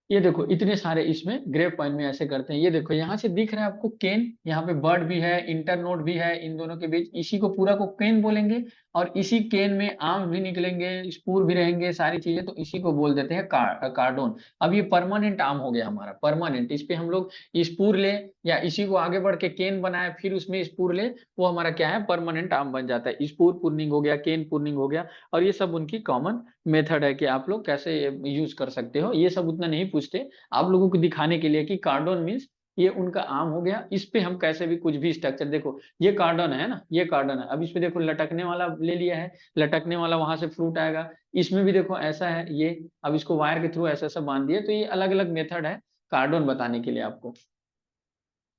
A: ये देखो इतने सारे इसमें ग्रेप पॉइंट में ऐसे करते हैं। ये देखो यहाँ से दिख रहा है आपको केन, यहाँ पे बर्ड भी है, इंटरनोड भी है, इन दोनों के बीच, इसी को पूरा को केन बोलेंगे। और इसी केन में आर्म भी निकलेंगे, स्पूर भी रहेंगे, सारी चीजें, तो इसी को बोल देते हैं कार्डोन। अब ये परमानेंट आर्म हो गया हमारा, परमानेंट, इस पे हम लोग स्पूर ले, या इसी को आगे बढ़ के केन बनाए, फिर उसमें स्पूर ले, वो हमारा क्या है, परमानेंट आर्म बन जाता है। स्पूर पुर्निंग हो गया, केन पुर्निंग हो गया, और ये सब उनकी कॉमन मेथड है कि आप लोग कैसे यूज कर सकते हो। ये सब उतना नहीं पूछते, आप लोगों को दिखाने के लिए कि कार्डन मीन्स ये उनका आम हो गया, इस पे हम कैसे भी कुछ भी स्ट्रक्चर, देखो ये कार्डन है ना, ये कार्डन है। अब इसमें देखो लटकने वाला ले लिया है, लटकने वाला वहां से फ्रूट आएगा। इसमें भी देखो ऐसा है ये, अब इसको वायर के थ्रू ऐसा ऐसा बांध दिए, तो ये अलग अलग मेथड है कार्डन बताने के लिए आपको।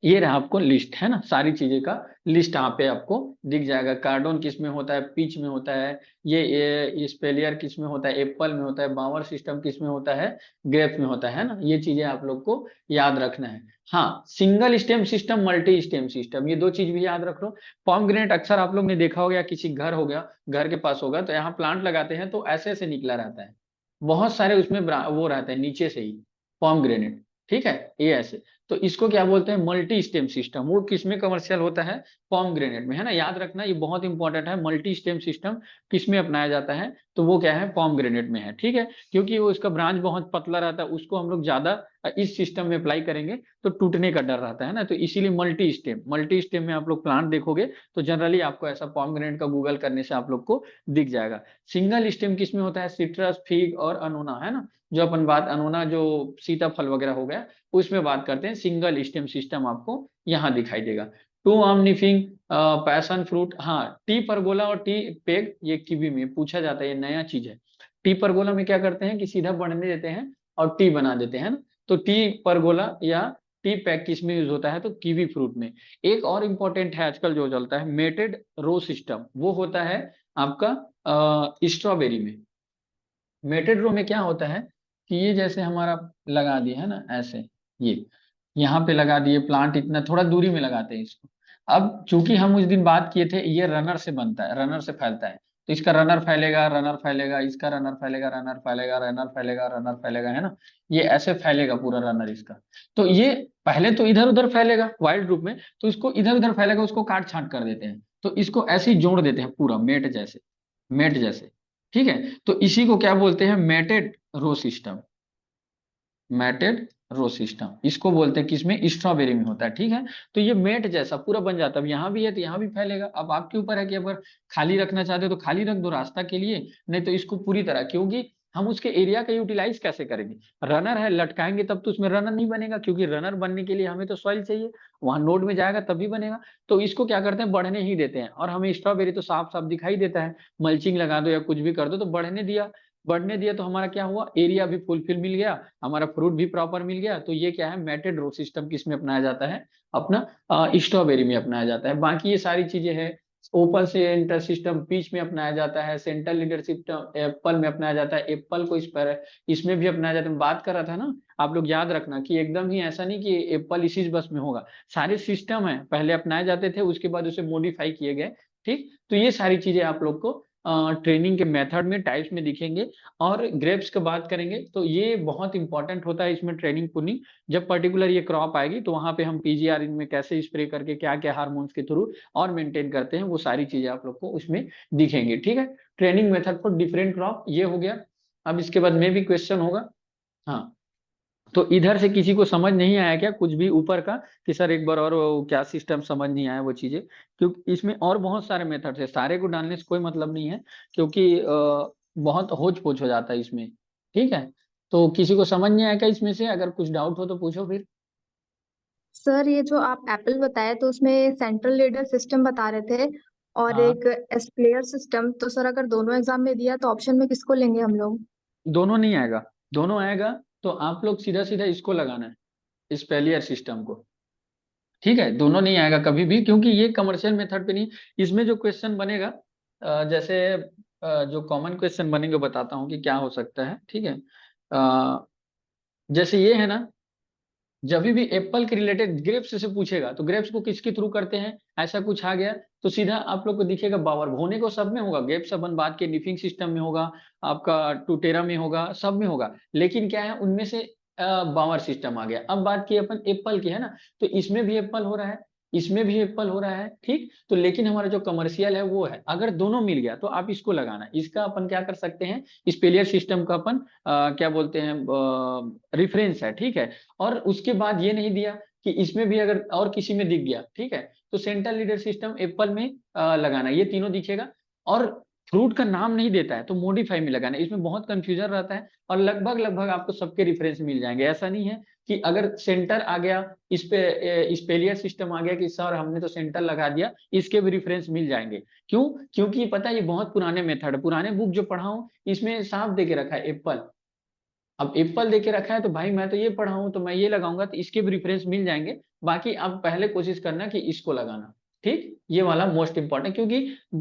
A: ये रहा आपको लिस्ट है ना, सारी चीजें का लिस्ट यहाँ पे आपको दिख जाएगा। कार्डोन किस में होता है, पीच में होता है, ये स्पेलियर किस में होता है, एप्पल में होता है, बावर सिस्टम किस में होता है, ग्रेप में होता है ना। ये चीजें आप लोग को याद रखना है। हाँ, single stem system, multi stem system, ये दो चीज भी याद रख लो। पॉमग्रेनेट अक्सर आप लोग ने देखा होगा, किसी घर हो गया, घर के पास होगा, तो यहाँ प्लांट लगाते हैं तो ऐसे ऐसे निकला रहता है, बहुत सारे उसमें वो रहते हैं नीचे से ही, पॉमग्रेनेट। ठीक है, ये ऐसे। तो इसको क्या बोलते हैं, मल्टी स्टेम सिस्टम। वो किसमें कमर्शियल होता है, पॉमग्रेनेट में, है ना, याद रखना ये बहुत इंपॉर्टेंट है। मल्टी स्टेम सिस्टम किसमें अपनाया जाता है, तो वो क्या है, पॉमग्रेनेट में है। ठीक है, क्योंकि वो उसका ब्रांच बहुत पतला रहता है, उसको हम लोग ज्यादा इस सिस्टम में अप्लाई करेंगे तो टूटने का डर रहता है ना, तो इसीलिए मल्टी स्टेम में आप लोग प्लांट देखोगे तो जनरली आपको ऐसा पॉमग्रेनेट का गूगल करने से आप लोग को दिख जाएगा। सिंगल स्टेम किसमें होता है, सिट्रस, फिग और अनोना, है ना, जो अपन बात अनोना जो सीताफल वगैरह हो गया उसमें बात करते हैं। सिंगल स्टेम सिस्टम आपको यहाँ दिखाई देगा। टू आर्म निफिंग, पैशन फ्रूट, हाँ, टी परगोला और टी पेग ये कीवी में पूछा जाता है, ये नया चीज है। टी परगोला में क्या करते हैं कि सीधा बढ़ने देते हैं और टी बना देते हैं ना, तो टी परगोला या टी पैक किस में यूज होता है, तो कीवी फ्रूट में। एक और इंपॉर्टेंट है आजकल जो चलता है, मेटेड रो सिस्टम, वो होता है आपका स्ट्रॉबेरी में। मेटेड रो में क्या होता है कि ये जैसे हमारा लगा दिया है ना ऐसे, ये यहाँ पे लगा दिए प्लांट, इतना थोड़ा दूरी में लगाते हैं इसको। अब चूंकि हम उस दिन बात किए थे ये रनर से बनता है, रनर से फैलता है, तो इसका रनर फैलेगा, रनर फैलेगा, इसका रनर फैलेगा, रनर फैलेगा, रनर फैलेगा, रनर फैलेगा, है ना, ये ऐसे फैलेगा पूरा रनर इसका। तो ये पहले तो इधर उधर फैलेगा वाइल्ड रूप में, तो इसको इधर उधर फैलेगा, उसको काट छांट कर देते हैं, तो इसको ऐसे ही जोड़ देते हैं पूरा मेट जैसे, मेट जैसे। ठीक है, तो इसी को क्या बोलते हैं, मैटेड रो सिस्टम। मैटेड रो सिस्टम इसको बोलते हैं, किसमें, स्ट्रॉबेरी में होता है। ठीक है, तो ये मेट जैसा पूरा बन जाता है। अब यहाँ भी है तो यहाँ भी फैलेगा। अब आपके ऊपर है कि अगर खाली रखना चाहते हो तो खाली रख दो रास्ता के लिए, नहीं तो इसको पूरी तरह, क्योंकि हम उसके एरिया का यूटिलाइज कैसे करेंगे, रनर है लटकाएंगे तब तो उसमें रनर नहीं बनेगा, क्योंकि रनर बनने के लिए हमें तो सॉइल चाहिए, वहां नोड में जाएगा तभी बनेगा। तो इसको क्या करते हैं, बढ़ने ही देते हैं। और हमें स्ट्रॉबेरी तो साफ साफ दिखाई देता है, मल्चिंग लगा दो या कुछ भी कर दो तो बढ़ने दिया, बढ़ने दिया तो हमारा क्या हुआ, एरिया भी फुलफिल मिल गया, हमारा फ्रूट भी प्रॉपर मिल गया। तो ये क्या है, मैटेड रो सिस्टम किसमें अपनाया जाता है, अपना स्ट्रॉबेरी में अपनाया जाता है। बाकी ये सारी चीजें हैं, ओपन सेंटर सिस्टम पीच में अपनाया जाता है, सेंट्रल लीडरशिप एप्पल में अपनाया जाता है, एप्पल को इस पर इसमें भी अपनाया जाता है। बात कर रहा था ना, आप लोग याद रखना कि एकदम ही ऐसा नहीं कि एप्पल इसी बस में होगा, सारे सिस्टम है पहले अपनाए जाते थे, उसके बाद उसे मॉडिफाई किए गए। ठीक, तो ये सारी चीजें आप लोग को ट्रेनिंग के मेथड में टाइप्स में दिखेंगे। और ग्रेप्स की बात करेंगे तो ये बहुत इंपॉर्टेंट होता है इसमें ट्रेनिंग पुनिंग, जब पर्टिकुलर ये क्रॉप आएगी तो वहां पे हम पीजीआर इनमें कैसे स्प्रे करके क्या क्या हार्मोन्स के थ्रू और मेंटेन करते हैं, वो सारी चीजें आप लोग को उसमें दिखेंगी। ठीक है, training method for different crop ये हो गया। अब इसके बाद में भी क्वेश्चन होगा। हाँ, तो इधर से किसी को समझ नहीं आया क्या कुछ भी ऊपर का, कि सर एक बार और वो क्या सिस्टम समझ नहीं आया वो चीजें, क्योंकि इसमें और बहुत सारे मेथड्स है, सारे को डालने से कोई मतलब नहीं है, क्योंकि बहुत होच पोच हो जाता है इसमें। ठीक है, तो किसी को समझ नहीं आया क्या इसमें से, अगर कुछ डाउट हो तो पूछो फिर।
B: सर ये जो आप एप्पल बताए तो उसमें सेंट्रल लीडर सिस्टम बता रहे थे और
A: हाँ,
B: एक एस्प्लेयर सिस्टम, तो सर अगर दोनों एग्जाम में दिया तो ऑप्शन में किसको लेंगे हम लोग?
A: दोनों नहीं आएगा, दोनों आएगा तो आप लोग सीधा सीधा इसको लगाना है, इस पेलियर सिस्टम को। ठीक है, दोनों नहीं आएगा कभी भी, क्योंकि ये कमर्शियल मेथड पे नहीं। इसमें जो क्वेश्चन बनेगा, जैसे जो कॉमन क्वेश्चन बनेंगे बताता हूँ कि क्या हो सकता है। ठीक है, जैसे ये है ना, जब भी एप्पल के रिलेटेड ग्रेप्स से पूछेगा तो ग्रेप्स को किसके थ्रू करते हैं, ऐसा कुछ आ गया तो सीधा आप लोग को दिखेगा बावर, होने को सब में होगा, ग्रेप्स अपन बात के निफिंग सिस्टम में होगा, आपका टूटेरा में होगा, सब में होगा, लेकिन क्या है उनमें से बावर सिस्टम आ गया। अब बात की अपन एप्पल की, है ना, तो इसमें भी एप्पल हो रहा है, इसमें भी एप्पल हो रहा है। ठीक, तो लेकिन हमारा जो कमर्शियल है वो है, अगर दोनों मिल गया तो आप इसको लगाना, इसका अपन क्या कर सकते हैं, स्पेलियर सिस्टम का अपन क्या बोलते हैं, रिफरेंस है। ठीक है, और उसके बाद ये नहीं दिया कि इसमें भी अगर और किसी में दिख गया, ठीक है, तो सेंट्रल लीडर सिस्टम एप्पल में लगाना, ये तीनों दिखेगा। और फ्रूट का नाम नहीं देता है तो मॉडिफाई में लगाना, इसमें बहुत कंफ्यूजन रहता है, और लगभग लगभग आपको सबके रेफरेंस मिल जाएंगे। ऐसा नहीं है कि अगर सेंटर आ गया, इस पे स्पेलियर सिस्टम आ गया कि सर हमने तो सेंटर लगा दिया, इसके भी रेफरेंस मिल जाएंगे। क्यों, क्योंकि पता है ये बहुत पुराने मेथड, पुराने बुक जो पढ़ा हूं इसमें साफ दे के रखा है एप्पल। अब एप्पल देके रखा है तो भाई मैं तो ये पढ़ा हूं तो मैं ये लगाऊंगा, तो इसके भी रेफरेंस मिल जाएंगे। बाकी आप पहले कोशिश करना कि इसको लगाना। ठीक, ये वाला मोस्ट इंपॉर्टेंट, क्योंकि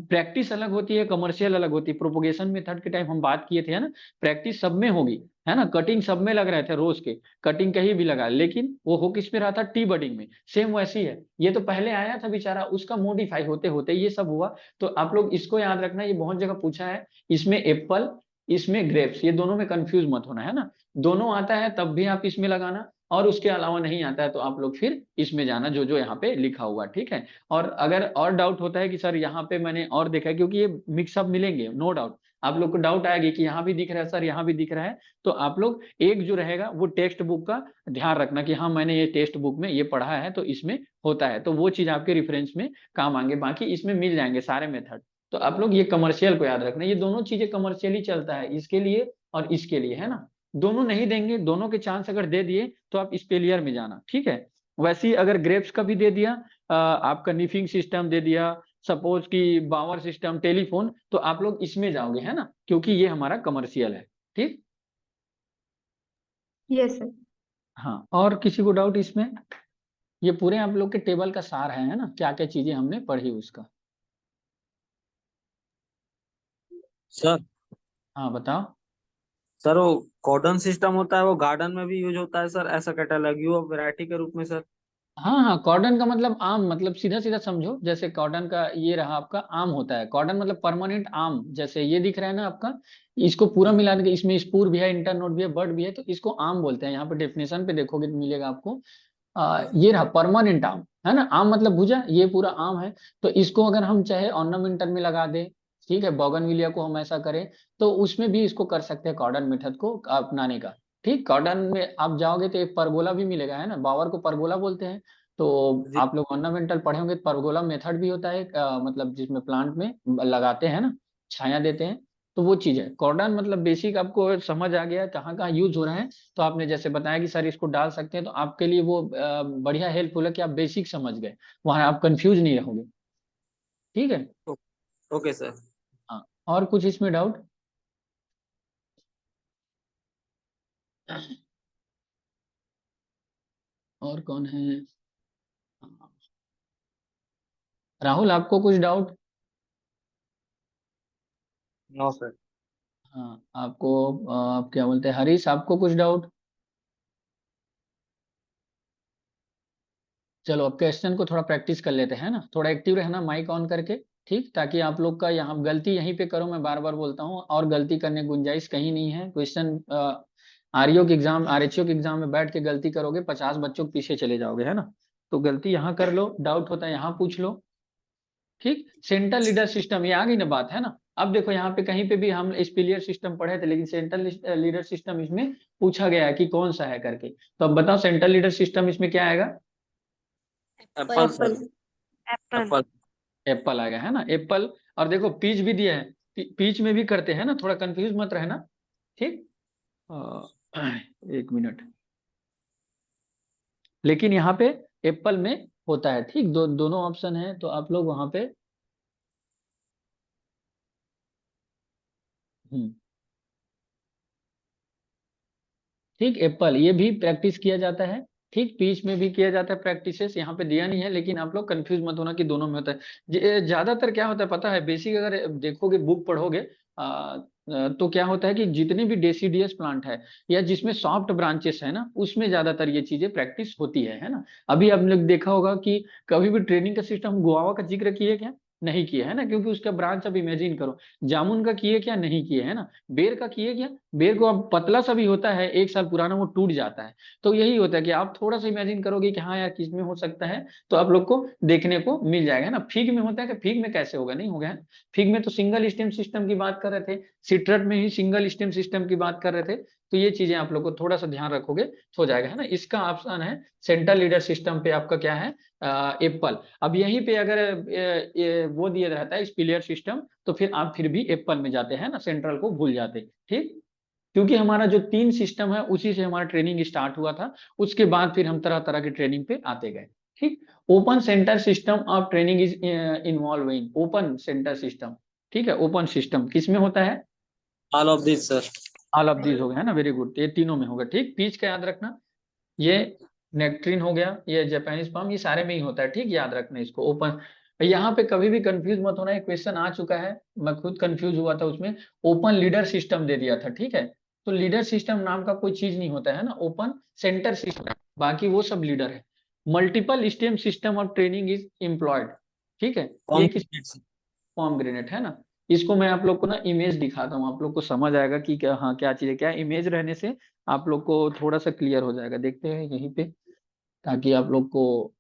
A: प्रैक्टिस अलग होती है, कमर्शियल अलग होती है। प्रोपोगेशन मेथड के टाइम हम बात किए थे, है ना, प्रैक्टिस सब में होगी, है ना, कटिंग सब में लग रहे थे रोज के, कटिंग कहीं भी लगा, लेकिन वो हो किस में रहा था, टी बडिंग में। सेम वैसी है, ये तो पहले आया था बेचारा, उसका मॉडिफाई होते होते ये सब हुआ। तो आप लोग इसको याद रखना, ये बहुत जगह पूछा है, इसमें एप्पल, इसमें ग्रेप्स, ये दोनों में कंफ्यूज मत होना, है ना, दोनों आता है तब भी आप इसमें लगाना, और उसके अलावा नहीं आता है तो आप लोग फिर इसमें जाना जो जो यहाँ पे लिखा हुआ, ठीक है। और अगर और डाउट होता है कि सर यहाँ पे मैंने और देखा है, क्योंकि ये मिक्सअप मिलेंगे, नो डाउट आप लोग को डाउट आएगी कि यहाँ भी दिख रहा है सर, यहाँ भी दिख रहा है, तो आप लोग एक जो रहेगा वो टेक्स्ट बुक का ध्यान रखना कि हाँ मैंने ये टेक्स्ट बुक में ये पढ़ा है तो इसमें होता है, तो वो चीज आपके रेफरेंस में काम आएंगे, बाकी इसमें मिल जाएंगे सारे मेथड। तो आप लोग ये कमर्शियल को याद रखना, ये दोनों चीजें कमर्शियली चलता है, इसके लिए और इसके लिए, है ना। दोनों नहीं देंगे, दोनों के चांस अगर दे दिए तो आप स्पेलियर में जाना, ठीक है। वैसे ही अगर ग्रेप्स का भी दे दिया, आपका निफिंग सिस्टम दे दिया, सपोज कि बावर सिस्टम, टेलीफोन, तो आप लोग इसमें जाओगे, है ना, क्योंकि ये हमारा कमर्शियल है, ठीक।
B: Yes sir.
A: हाँ, और किसी को डाउट इसमें? ये पूरे आप लोग के टेबल का सार है ना, क्या क्या चीजें हमने पढ़ी उसका।
C: सर
A: हाँ बताओ।
C: सर वो कॉर्डन सिस्टम होता है वो गार्डन में भी यूज होता है सर, ऐसा कैटालॉग ऑफ वैरायटी के रूप में सर।
A: हाँ हाँ, कॉर्डन का मतलब आम, मतलब सीधा सीधा समझो, जैसे कॉर्डन का ये रहा आपका आम होता है, कॉर्डन मतलब परमानेंट आम, जैसे ये दिख रहा है ना आपका, इसको पूरा मिला के, इसमें स्पूर भी है, इंटरनोड भी है, बर्ड भी है, तो इसको आम बोलते हैं। यहाँ पे डेफिनेशन पे देखोगे तो मिलेगा आपको। ये रहा परमानेंट आम, है ना, आम मतलब भुजा, ये पूरा आम है। तो इसको अगर हम चाहे ऑर्नामेंटल में लगा दे, ठीक है, बोगनविलिया को हम ऐसा करें, तो उसमें भी इसको कर सकते हैं, कॉर्डन मेथड को अपनाने का। ठीक, कॉर्डन में आप जाओगे तो एक परगोला भी मिलेगा, है ना, बावर को परगोला बोलते हैं। तो
C: जी।
A: आप लोग ऑर्नामेंटल पढ़े होंगे, तो परगोला मेथड भी होता है एक, मतलब जिसमें प्लांट में लगाते हैं ना, छाया देते हैं, तो वो चीज है। कॉर्डन मतलब बेसिक आपको समझ आ गया कहाँ कहाँ यूज हो रहा है। तो आपने जैसे बताया कि सर इसको डाल सकते हैं, तो आपके लिए वो बढ़िया हेल्पफुल है कि आप बेसिक समझ गए, वहां आप कंफ्यूज नहीं रहोगे, ठीक है।
C: ओ- ओके सर।
A: हाँ, और कुछ इसमें डाउट? और कौन है? राहुल, आपको कुछ डाउट?
C: No sir.
A: हाँ, आपको आप क्या बोलते हैं, हरीश, आपको कुछ डाउट? चलो अब क्वेश्चन को थोड़ा प्रैक्टिस कर लेते हैं ना, थोड़ा एक्टिव रहना माइक ऑन करके, ठीक, ताकि आप लोग का यहाँ गलती यहीं पे करो, मैं बार बार बोलता हूँ, और गलती करने की गुंजाइश कहीं नहीं है। क्वेश्चन आरईओ के एग्जाम, आरएचओ के एग्जाम में बैठ के गलती करोगे 50 बच्चों के पीछे चले जाओगे, है ना। तो गलती यहाँ कर लो, डाउट होता है यहाँ पूछ लो, ठीक। सेंट्रल लीडर सिस्टम, ये आ गई ना बात, है ना। अब देखो यहाँ पे कहीं पे भी हम स्पिलियर सिस्टम पढ़े थे, लेकिन सेंट्रल लीडर सिस्टम इसमें पूछा गया है कि कौन सा है करके, तो अब बताओ सेंट्रल लीडर सिस्टम इसमें क्या आएगा?
C: Apple
B: Apple.
C: Sir.
D: Apple.
C: Apple.
A: Apple आएगा, है ना, एप्पल। और देखो पीच भी दिया है, पीच में भी करते हैं ना, थोड़ा कंफ्यूज मत रहना, ठीक। एक मिनट, लेकिन यहाँ पे एप्पल में होता है, ठीक, दोनों ऑप्शन है, तो आप लोग वहां पे हम्म, ठीक, एप्पल ये भी प्रैक्टिस किया जाता है, ठीक, पीच में भी किया जाता है प्रैक्टिसेस, यहाँ पे दिया नहीं है, लेकिन आप लोग कंफ्यूज मत होना कि दोनों में होता है। ज्यादातर क्या होता है पता है, बेसिक अगर देखोगे बुक पढ़ोगे, तो क्या होता है कि जितने भी डेसीडियस प्लांट है या जिसमें सॉफ्ट ब्रांचेस है ना, उसमें ज्यादातर ये चीजें प्रैक्टिस होती है ना। अभी आपने देखा होगा कि कभी भी ट्रेनिंग का सिस्टम गुआवा का जिक्र किए क्या? नहीं किया, है ना, क्योंकि उसका ब्रांच अब इमेजिन करो। जामुन का किए क्या? नहीं किए, है ना। बेर का किए क्या? बेर को अब पतला सा भी होता है, 1 साल पुराना, वो टूट जाता है। तो यही होता है कि आप थोड़ा सा इमेजिन करोगे कि हाँ यार किस में हो सकता है, तो आप लोग को देखने को मिल जाएगा, है ना। फिग में होता है कि फिग में कैसे होगा, नहीं होगा, है। फिग में तो सिंगल स्टेम सिस्टम की बात कर रहे थे, सिट्रट में ही सिंगल स्टेम सिस्टम की बात कर रहे थे, तो ये चीजें आप लोग को थोड़ा सा ध्यान रखोगे तो हो जाएगा, है ना। इसका ऑप्शन है सेंट्रल लीडर सिस्टम पे आपका क्या है, एप्पल। अब यहीं पे अगर वो दिया रहता है स्पिलियर सिस्टम, तो फिर आप फिर भी एप्पल में जाते हैं ना, सेंट्रल को भूल जाते, ठीक। क्योंकि हमारा जो 3 सिस्टम है उसी से हमारा ट्रेनिंग स्टार्ट हुआ था, उसके बाद फिर हम तरह तरह की ट्रेनिंग पे आते गए, ठीक। Open centre system of training is involve in open centre system, ठीक है। ओपन सिस्टम किस में होता है?
C: All of this sir.
A: All of these हो गया, है ना, वेरी गुड, ये तीनों में होगा, ठीक। पीच का याद रखना, ये नेक्ट्रीन हो गया, ये जापानीज पाम, ये सारे में ही होता है, ठीक, याद रखना इसको। ओपन, यहाँ पे कभी भी कंफ्यूज मत होना, एक क्वेश्चन आ चुका है, मैं खुद कंफ्यूज हुआ था उसमें, ओपन लीडर सिस्टम दे दिया था, ठीक है। तो लीडर सिस्टम नाम का कोई चीज नहीं होता है ना, ओपन सेंटर सिस्टम, बाकी वो सब लीडर है। Multiple stem system of training is employed, ठीक है, ये किस? पॉम ग्रेनेट, है ना। इसको मैं आप लोग को ना इमेज दिखाता हूँ, आप लोग को समझ आएगा कि क्या, हाँ क्या चीज है, क्या इमेज रहने से आप लोग को थोड़ा सा क्लियर हो जाएगा। देखते हैं यहीं पे, ताकि आप लोग को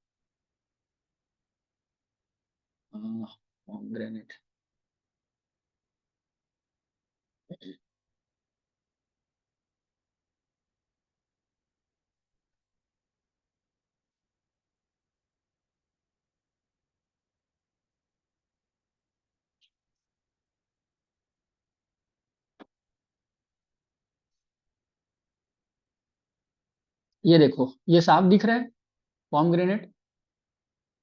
A: ग्रेनेड, ये देखो ये साफ दिख रहा है पॉमग्रेनेट।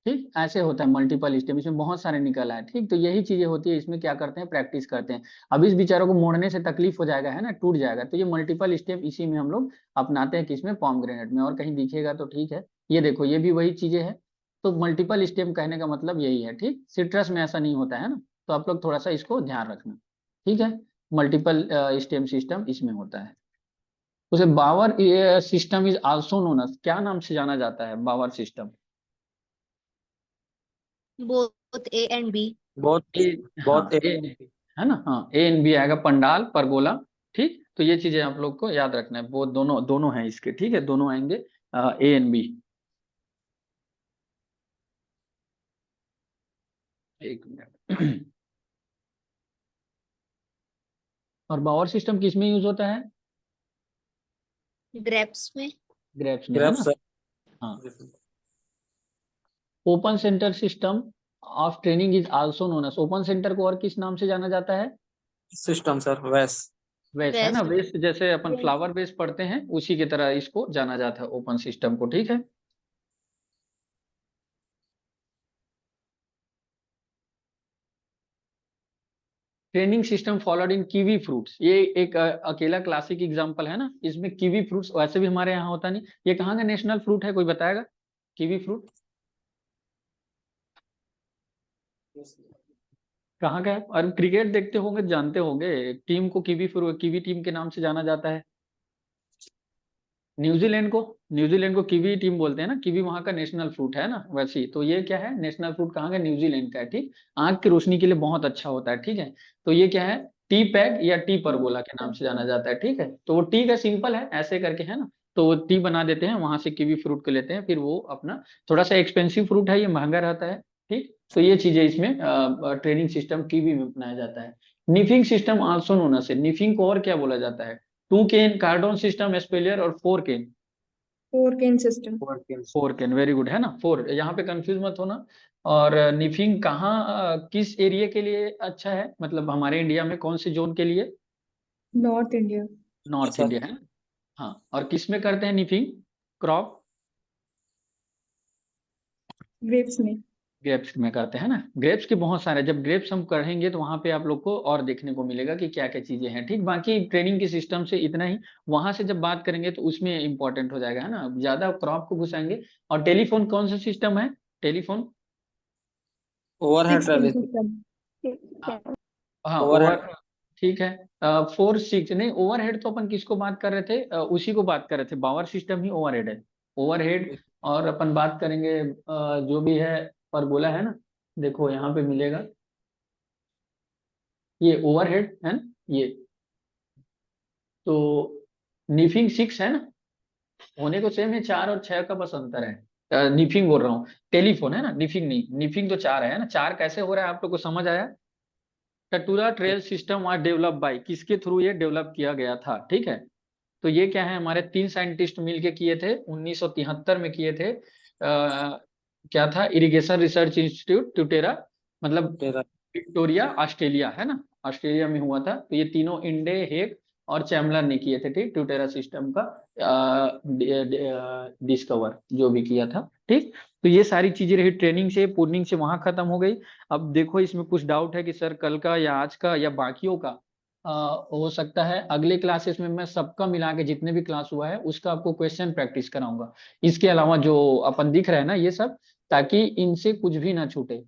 A: ठीक, ऐसे होता है मल्टीपल स्टेम, इसमें बहुत सारे निकल आए। ठीक, तो यही चीजें होती है इसमें, क्या करते हैं प्रैक्टिस करते हैं। अब इस बेचारों को मोड़ने से तकलीफ हो जाएगा, है ना, टूट जाएगा। तो ये मल्टीपल स्टेम इसी में हम लोग अपनाते हैं, किसमें, पॉमग्रेनेट में। और कहीं दिखेगा तो ठीक है। ये देखो ये भी वही चीजें हैं। तो मल्टीपल स्टेम कहने का मतलब यही है। ठीक, सिट्रस में ऐसा नहीं होता है ना, तो आप लोग थोड़ा सा इसको ध्यान रखना। ठीक है, मल्टीपल स्टेम सिस्टम इसमें होता है। उसे bower system is also known as, क्या नाम से जाना जाता है bower system?
D: both A and B.
C: बहुत ही
A: हाँ
C: बहुत
A: ए, है ना, हाँ ए एन बी आएगा, पंडाल परगोला। ठीक, तो ये चीजें आप लोग को याद रखना है, वो दोनों दोनों हैं इसके। ठीक है, दोनों आएंगे ए एन बी। एक मिनट। और बावर सिस्टम किस में यूज होता है?
D: Grapes में.
A: ग्रेप्स में, है
C: ग्रेप
A: ना।
C: सर।
A: हाँ, open centre system of training is also known as, open centre को और किस नाम से जाना जाता है?
C: सिस्टम सर वैस।
A: वेस्ट, है ना,
D: West.
A: वेस्ट जैसे अपन फ्लावर बेस पढ़ते हैं उसी की तरह इसको जाना जाता है, ओपन सिस्टम को। ठीक है, training system followed in kiwi fruits, ये एक अकेला क्लासिक एग्जांपल है ना। इसमें कीवी फ्रूट्स वैसे भी हमारे यहाँ होता नहीं। ये कहाँ का नेशनल फ्रूट है, कोई बताएगा? कीवी फ्रूट कहाँ का है? और क्रिकेट देखते होंगे, जानते होंगे, टीम को कीवी फ्रूट, कीवी टीम के नाम से जाना जाता है। न्यूजीलैंड को कीवी टीम बोलते हैं ना, कीवी वहां का नेशनल फ्रूट है ना। वैसे ही तो ये क्या है, नेशनल फ्रूट कहाँ का, न्यूजीलैंड का है। ठीक, आंख की रोशनी के लिए बहुत अच्छा होता है। ठीक है, तो ये क्या है, टी पैग या टी परगोला के नाम से जाना जाता है। ठीक है, तो वो टी का सिंपल है ऐसे करके, है ना। तो वो टी बना देते हैं, वहां से कीवी फ्रूट को लेते हैं, फिर वो अपना, थोड़ा सा एक्सपेंसिव फ्रूट है, ये महंगा रहता है। ठीक, तो ये चीजें इसमें ट्रेनिंग सिस्टम कीवी में अपनाया जाता है। Kniffin system also known as, kniffin को और क्या बोला जाता है? Two cane, cordon system, espalier और four cane.
B: Four cane system.
A: Four cane, very good, है ना, फोर, यहाँ पे कंफ्यूज मत होना। और निफिंग कहाँ, किस एरिया के लिए अच्छा है, मतलब हमारे इंडिया में कौन से जोन के लिए?
B: North India.
A: North
C: sir
A: India, है ना। हाँ, और किस में करते हैं निफिंग क्रॉप?
B: ग्रेप्स में।
A: ग्रेप्स में करते हैं ना। ग्रेप्स के बहुत सारे, जब ग्रेप्स हम करेंगे तो वहां पे आप लोग को और देखने को मिलेगा कि क्या क्या चीजें हैं। ठीक, बाकी ट्रेनिंग के सिस्टम से इतना ही। वहां से जब बात करेंगे तो उसमें इंपॉर्टेंट हो जाएगा, है ना, ज्यादा क्रॉप को घुसाएंगे। और टेलीफोन कौन सा सिस्टम है, टेलीफोन?
C: ओवरहेड
B: सिक्स केन
C: रैली।
B: सिस्टम।
A: हाँ ओवर,
C: ओवरहेड।
A: ठीक है। फोर सिक्स नहीं, ओवरहेड तो अपन किसको बात कर रहे थे, उसी को बात कर रहे थे, पावर सिस्टम ही ओवरहेड है, ओवरहेड। और अपन बात करेंगे जो भी है, परबोला, है ना। देखो यहाँ पे मिलेगा, ये ओवरहेड है ना, ये। तो निफिंग सिक्स है ना, होने को सेम है, चार और छह का बस अंतर है। निफिंग बोल रहा हूँ, टेलीफोन है ना, निफिंग नहीं, निफिंग तो चार है ना। चार कैसे हो रहा है आप लोग को समझ आया? Tatura trellis system was develop by, किसके थ्रू ये डेवलप किया गया था? ठीक है, तो ये क्या है, हमारे तीन साइंटिस्ट मिलके किए थे, 1973 में किए थे। क्या था, इरिगेशन रिसर्च इंस्टीट्यूट ट्यूटेरा, मतलब विक्टोरिया ऑस्ट्रेलिया, है ना, ऑस्ट्रेलिया में हुआ था। तो ये तीनों इंडे हेग और चैमलर ने किए थे। ठीक, ट्यूटेरा सिस्टम का डिस्कवर जो भी किया था। ठीक, तो ये सारी चीजें रही ट्रेनिंग से, पूर्निंग से वहां खत्म हो गई। अब देखो इसमें कुछ डाउट है कि सर कल का या आज का या बाकियों का, हो सकता है अगले क्लासेस में मैं सबका मिला के जितने भी क्लास हुआ है उसका आपको क्वेश्चन प्रैक्टिस कराऊंगा। इसके अलावा जो अपन दिख रहे हैं ना ये सब, ताकि इनसे कुछ भी ना छूटे।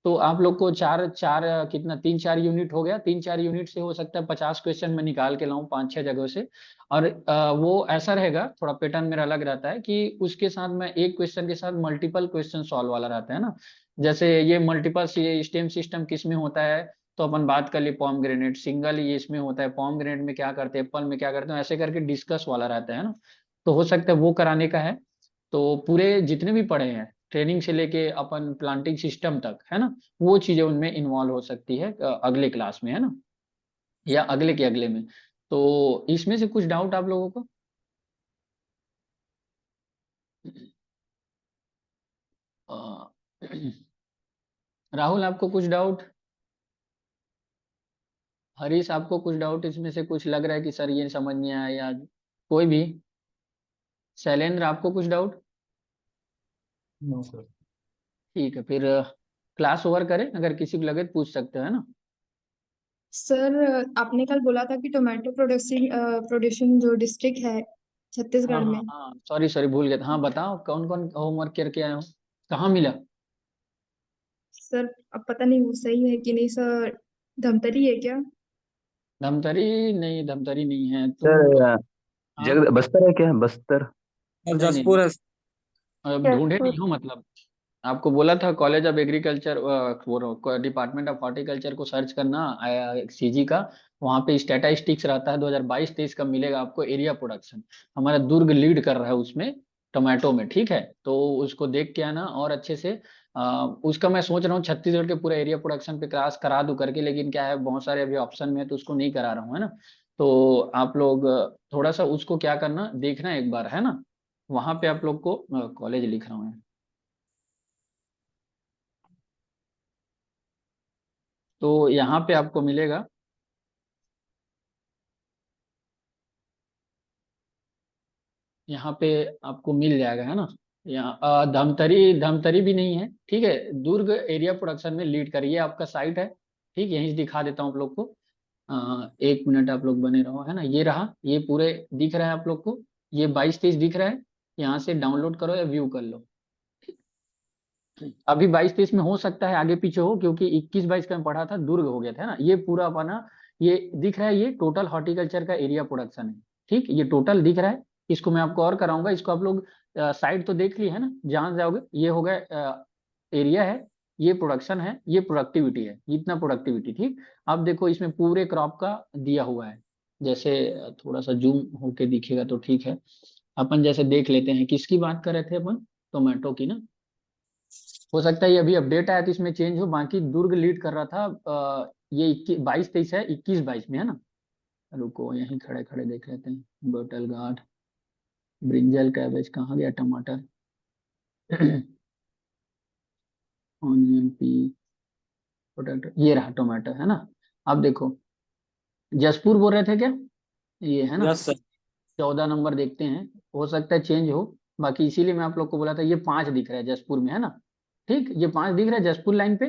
A: तो आप लोग को चार चार कितना, तीन चार यूनिट हो गया, तीन चार यूनिट से हो सकता है 50 क्वेश्चन मैं निकाल के लाऊं पांच छह जगहों से। और वो ऐसा रहेगा, थोड़ा पैटर्न मेरा अलग रहता है कि उसके साथ मैं एक क्वेश्चन के साथ मल्टीपल क्वेश्चन सॉल्व वाला रहता है ना। जैसे ये मल्टीपल स्टेम सिस्टम किस में होता है, तो अपन बात कर लिए पॉमग्रेनेट, सिंगल ये इसमें होता है, पॉमग्रेनेट में क्या करते हैं, एप्पल में क्या करते हैं, ऐसे करके डिस्कस वाला रहता है ना। तो हो सकता है वो कराने का है। तो पूरे जितने भी पढ़े हैं ट्रेनिंग से लेके अपन प्लांटिंग सिस्टम तक, है ना, वो चीजें उनमें इन्वॉल्व हो सकती है अगले क्लास में, है ना, या अगले के अगले में। तो इसमें से कुछ डाउट आप लोगों को? अ, राहुल आपको कुछ डाउट? हरीश आपको कुछ डाउट इसमें से कुछ लग रहा है कि सर ये समझ नहीं आया, या कोई भी? शैलेंद्र आपको कुछ डाउट?
E: No sir.
A: ठीक है, फिर क्लास ओवर करें, अगर किसी को लगे तो पूछ सकते हो, है ना।
B: सर आपने कल बोला था कि टोमेटो प्रोड्यूसिंग प्रोड्यूसिंग जो डिस्ट्रिक्ट है
A: हाँ
B: छत्तीसगढ़
A: हाँ
B: में।
A: हाँ, सॉरी सॉरी, भूल गया था। हाँ बताओ, कौन कौन होमवर्क करके आए हो, कहाँ मिला?
B: सर अब पता नहीं वो सही है कि नहीं सर, धमतरी है क्या?
A: धमतरी नहीं, धमतरी नहीं है तुम तो।
E: सर
A: हाँ,
E: जगह बस्तर है क्या, बस्तर?
C: और
A: नहीं नहीं,
C: जसपुर है।
A: अब ढूंढे नहीं हो मतलब। आपको बोला था कॉलेज ऑफ एग्रीकल्चर, वो डिपार्टमेंट ऑफ हॉर्टिकल्चर को सर्च करना, सीजी का। वहाँ पे स्टैटिस्टिक्स रहता है 2022-23 का, मिलेगा आपको एरिया प्रोडक्शन। हमारा दुर्ग लीड कर रहा है उसमें, टोमेटो में, ठीक है। तो उसको देख के आना और अच्छे से। उसका मैं सोच रहा हूँ छत्तीसगढ़ के पूरा एरिया प्रोडक्शन पे क्लास करा दूं करके, लेकिन क्या है बहुत सारे अभी ऑप्शन में है तो उसको नहीं करा रहा हूँ, है ना। तो आप लोग थोड़ा सा उसको क्या करना, देखना एक बार, है ना। वहां पे आप लोग को कॉलेज लिख रहा हूँ। तो यहाँ पे आपको मिलेगा, यहाँ पे आपको मिल जाएगा, है ना। यहाँ धमतरी, धमतरी भी नहीं है, ठीक है। दुर्ग एरिया प्रोडक्शन में लीड करिए, आपका साइट है, ठीक। यहीं से दिखा देता हूँ आप लोग को। 1 मिनट आप लोग बने रहो, है ना। ये रहा, ये पूरे दिख रहा है आप लोग को, ये 22-23 दिख रहा है। यहाँ से डाउनलोड करो या व्यू कर लो। अभी 22-23 में हो सकता है आगे पीछे हो, क्योंकि 21-22 का मैं पढ़ा था, दुर्ग हो गया था, है ना। ये पूरा अपना ये दिख रहा है, ये टोटल हॉर्टिकल्चर का एरिया प्रोडक्शन है, ठीक। ये टोटल दिख रहा है। इसको मैं आपको और कराऊंगा, इसको आप लोग साइड तो देख ली है ना, जान जाओगे। ये हो गया एरिया है, ये प्रोडक्शन है, ये प्रोडक्टिविटी है, इतना प्रोडक्टिविटी, ठीक। अब देखो इसमें पूरे क्रॉप का दिया हुआ है। जैसे थोड़ा सा जूम होके दिखेगा तो ठीक है। अपन जैसे देख लेते हैं, किसकी बात कर रहे थे अपन, टोमेटो की ना। हो सकता है ये अभी अपडेट आया तो इसमें चेंज हो, बाकी दुर्ग लीड कर रहा था। ये 22-23 है, 21-22 में, है ना। रुको यहीं खड़े खड़े देख लेते हैं, बोतल गार्ड, ब्रिंजल, कैबेज कहाँ गया, टमाटर, ऑनियन, पी, पोटैटो, ये रहा टोमेटो, है ना। अब देखो, जसपुर बोल रहे थे क्या, ये है ना।
C: Yes sir.
A: 14 नंबर देखते हैं, हो सकता है चेंज हो। बाकी इसीलिए मैं आप लोग को बोला था, ये 5 दिख रहा है जसपुर में, है ना। ठीक, ये 5 दिख रहा है जसपुर लाइन पे।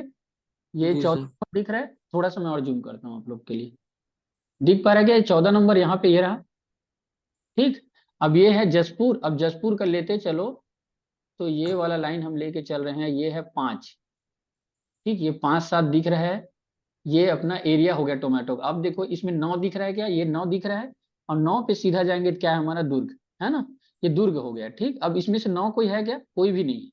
A: ये
C: जी
A: 14
C: सर।
A: नंबर दिख रहा है, थोड़ा सा मैं और जूम करता हूँ आप लोग के लिए। दिख पा रहा है क्या, 14 नंबर यहाँ पे ये रहा, ठीक। अब ये है जसपुर, अब जसपुर का लेते चलो, तो ये वाला लाइन हम लेके चल रहे हैं, ये है 5, ठीक। ये 5-7 दिख रहा है, ये अपना एरिया हो गया टोमेटो का। अब देखो इसमें 9 दिख रहा है क्या, ये 9 दिख रहा है। और 9 पे सीधा जाएंगे तो क्या है हमारा, दुर्ग, है ना। ये दुर्ग हो गया, ठीक। अब इसमें से 9 कोई है क्या, कोई भी नहीं,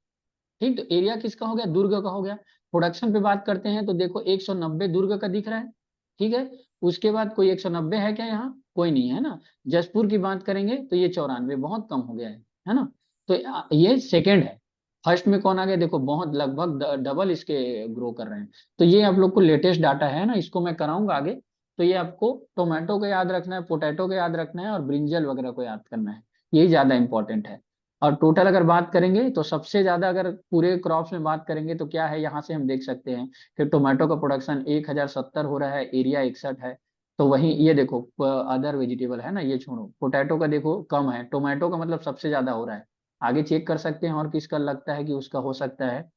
A: ठीक। तो एरिया किसका हो गया, दुर्ग का हो गया। प्रोडक्शन पे बात करते हैं तो देखो 190 दुर्ग का दिख रहा है, ठीक है। उसके बाद कोई 190 है क्या यहाँ, कोई नहीं है ना। जसपुर की बात करेंगे तो ये 94, बहुत कम हो गया है ना। तो ये सेकंड है। फर्स्ट में कौन आ गया, देखो बहुत लगभग डबल इसके ग्रो कर रहे हैं। तो ये आप लोग को लेटेस्ट डाटा है ना, इसको मैं कराऊंगा आगे। तो ये आपको टोमेटो को याद रखना है, पोटैटो को याद रखना है, और ब्रिंजल वगैरह को याद करना है। यही ज्यादा इंपॉर्टेंट है। और टोटल अगर बात करेंगे तो सबसे ज्यादा, अगर पूरे क्रॉप्स में बात करेंगे तो क्या है, यहाँ से हम देख सकते हैं कि टोमेटो का प्रोडक्शन 1070 हो रहा है, एरिया 61 है। तो वहीं ये देखो अदर वेजिटेबल है ना, ये छोड़ो, पोटैटो का देखो कम है, टोमेटो का मतलब सबसे ज्यादा हो रहा है। आगे चेक कर सकते हैं और किसका लगता है कि उसका हो सकता है।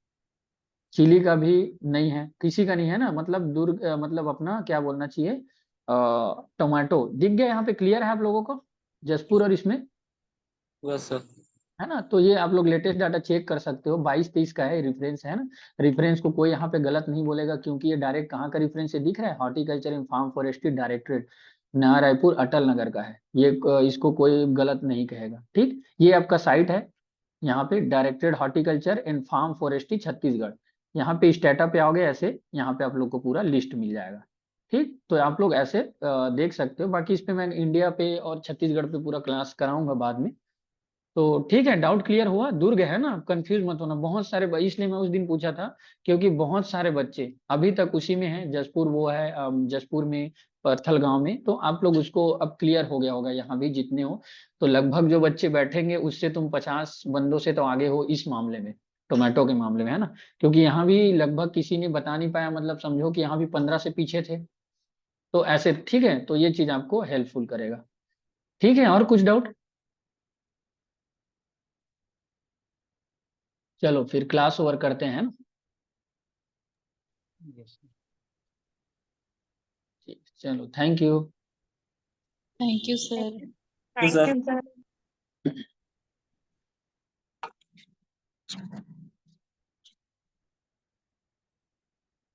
A: चिली का भी नहीं है, किसी का नहीं है ना, मतलब दुर्ग मतलब अपना क्या बोलना चाहिए, टोमेटो दिख गया यहाँ पे, क्लियर है आप लोगों को, जसपुर और इसमें,
C: यस सर।
A: है ना। तो ये आप लोग लेटेस्ट डाटा चेक कर सकते हो, 22-23 का है, रेफरेंस है ना। रेफरेंस को कोई यहाँ पे गलत नहीं बोलेगा, क्योंकि ये डायरेक्ट कहाँ का रेफरेंस है दिख रहा है, horticulture and farm forestry directorate, Naya Raipur, Atal Nagar का है ये। इसको कोई गलत नहीं कहेगा, ठीक। ये आपका साइट है, यहाँ पे directed horticulture and farm forestry Chhattisgarh. यहाँ पे स्टेटा पे आओगे ऐसे, यहाँ पे आप लोग को पूरा लिस्ट मिल जाएगा, ठीक, तो आप लोग ऐसे देख सकते हो। बाकी इस पे मैं इंडिया पे और छत्तीसगढ़ पे पूरा क्लास कराऊंगा बाद में। तो ठीक है, डाउट क्लियर हुआ। दुर्ग है ना, कंफ्यूज मत होना। बहुत सारे इसलिए मैं उस दिन पूछा था, क्योंकि बहुत सारे बच्चे अभी तक उसी में हैं। जसपुर वो है, जसपुर में परथल गांव में। तो आप लोग उसको अब क्लियर हो गया होगा, यहाँ भी जितने हो। तो लगभग जो बच्चे बैठेंगे उससे तुम 50 बंदों से तो आगे हो इस मामले में, टोमेटो के मामले में, है ना। क्योंकि यहाँ भी लगभग किसी ने बता नहीं पाया, मतलब समझो कि यहाँ भी 15 से पीछे थे। तो ऐसे ठीक है, तो ये चीज आपको हेल्पफुल करेगा। ठीक है, और कुछ डाउट? चलो फिर क्लास ओवर करते हैं ना। ठीक, चलो, thank you.
F: Thank you sir.
C: तो
B: थैंक
C: सर
B: यू सर।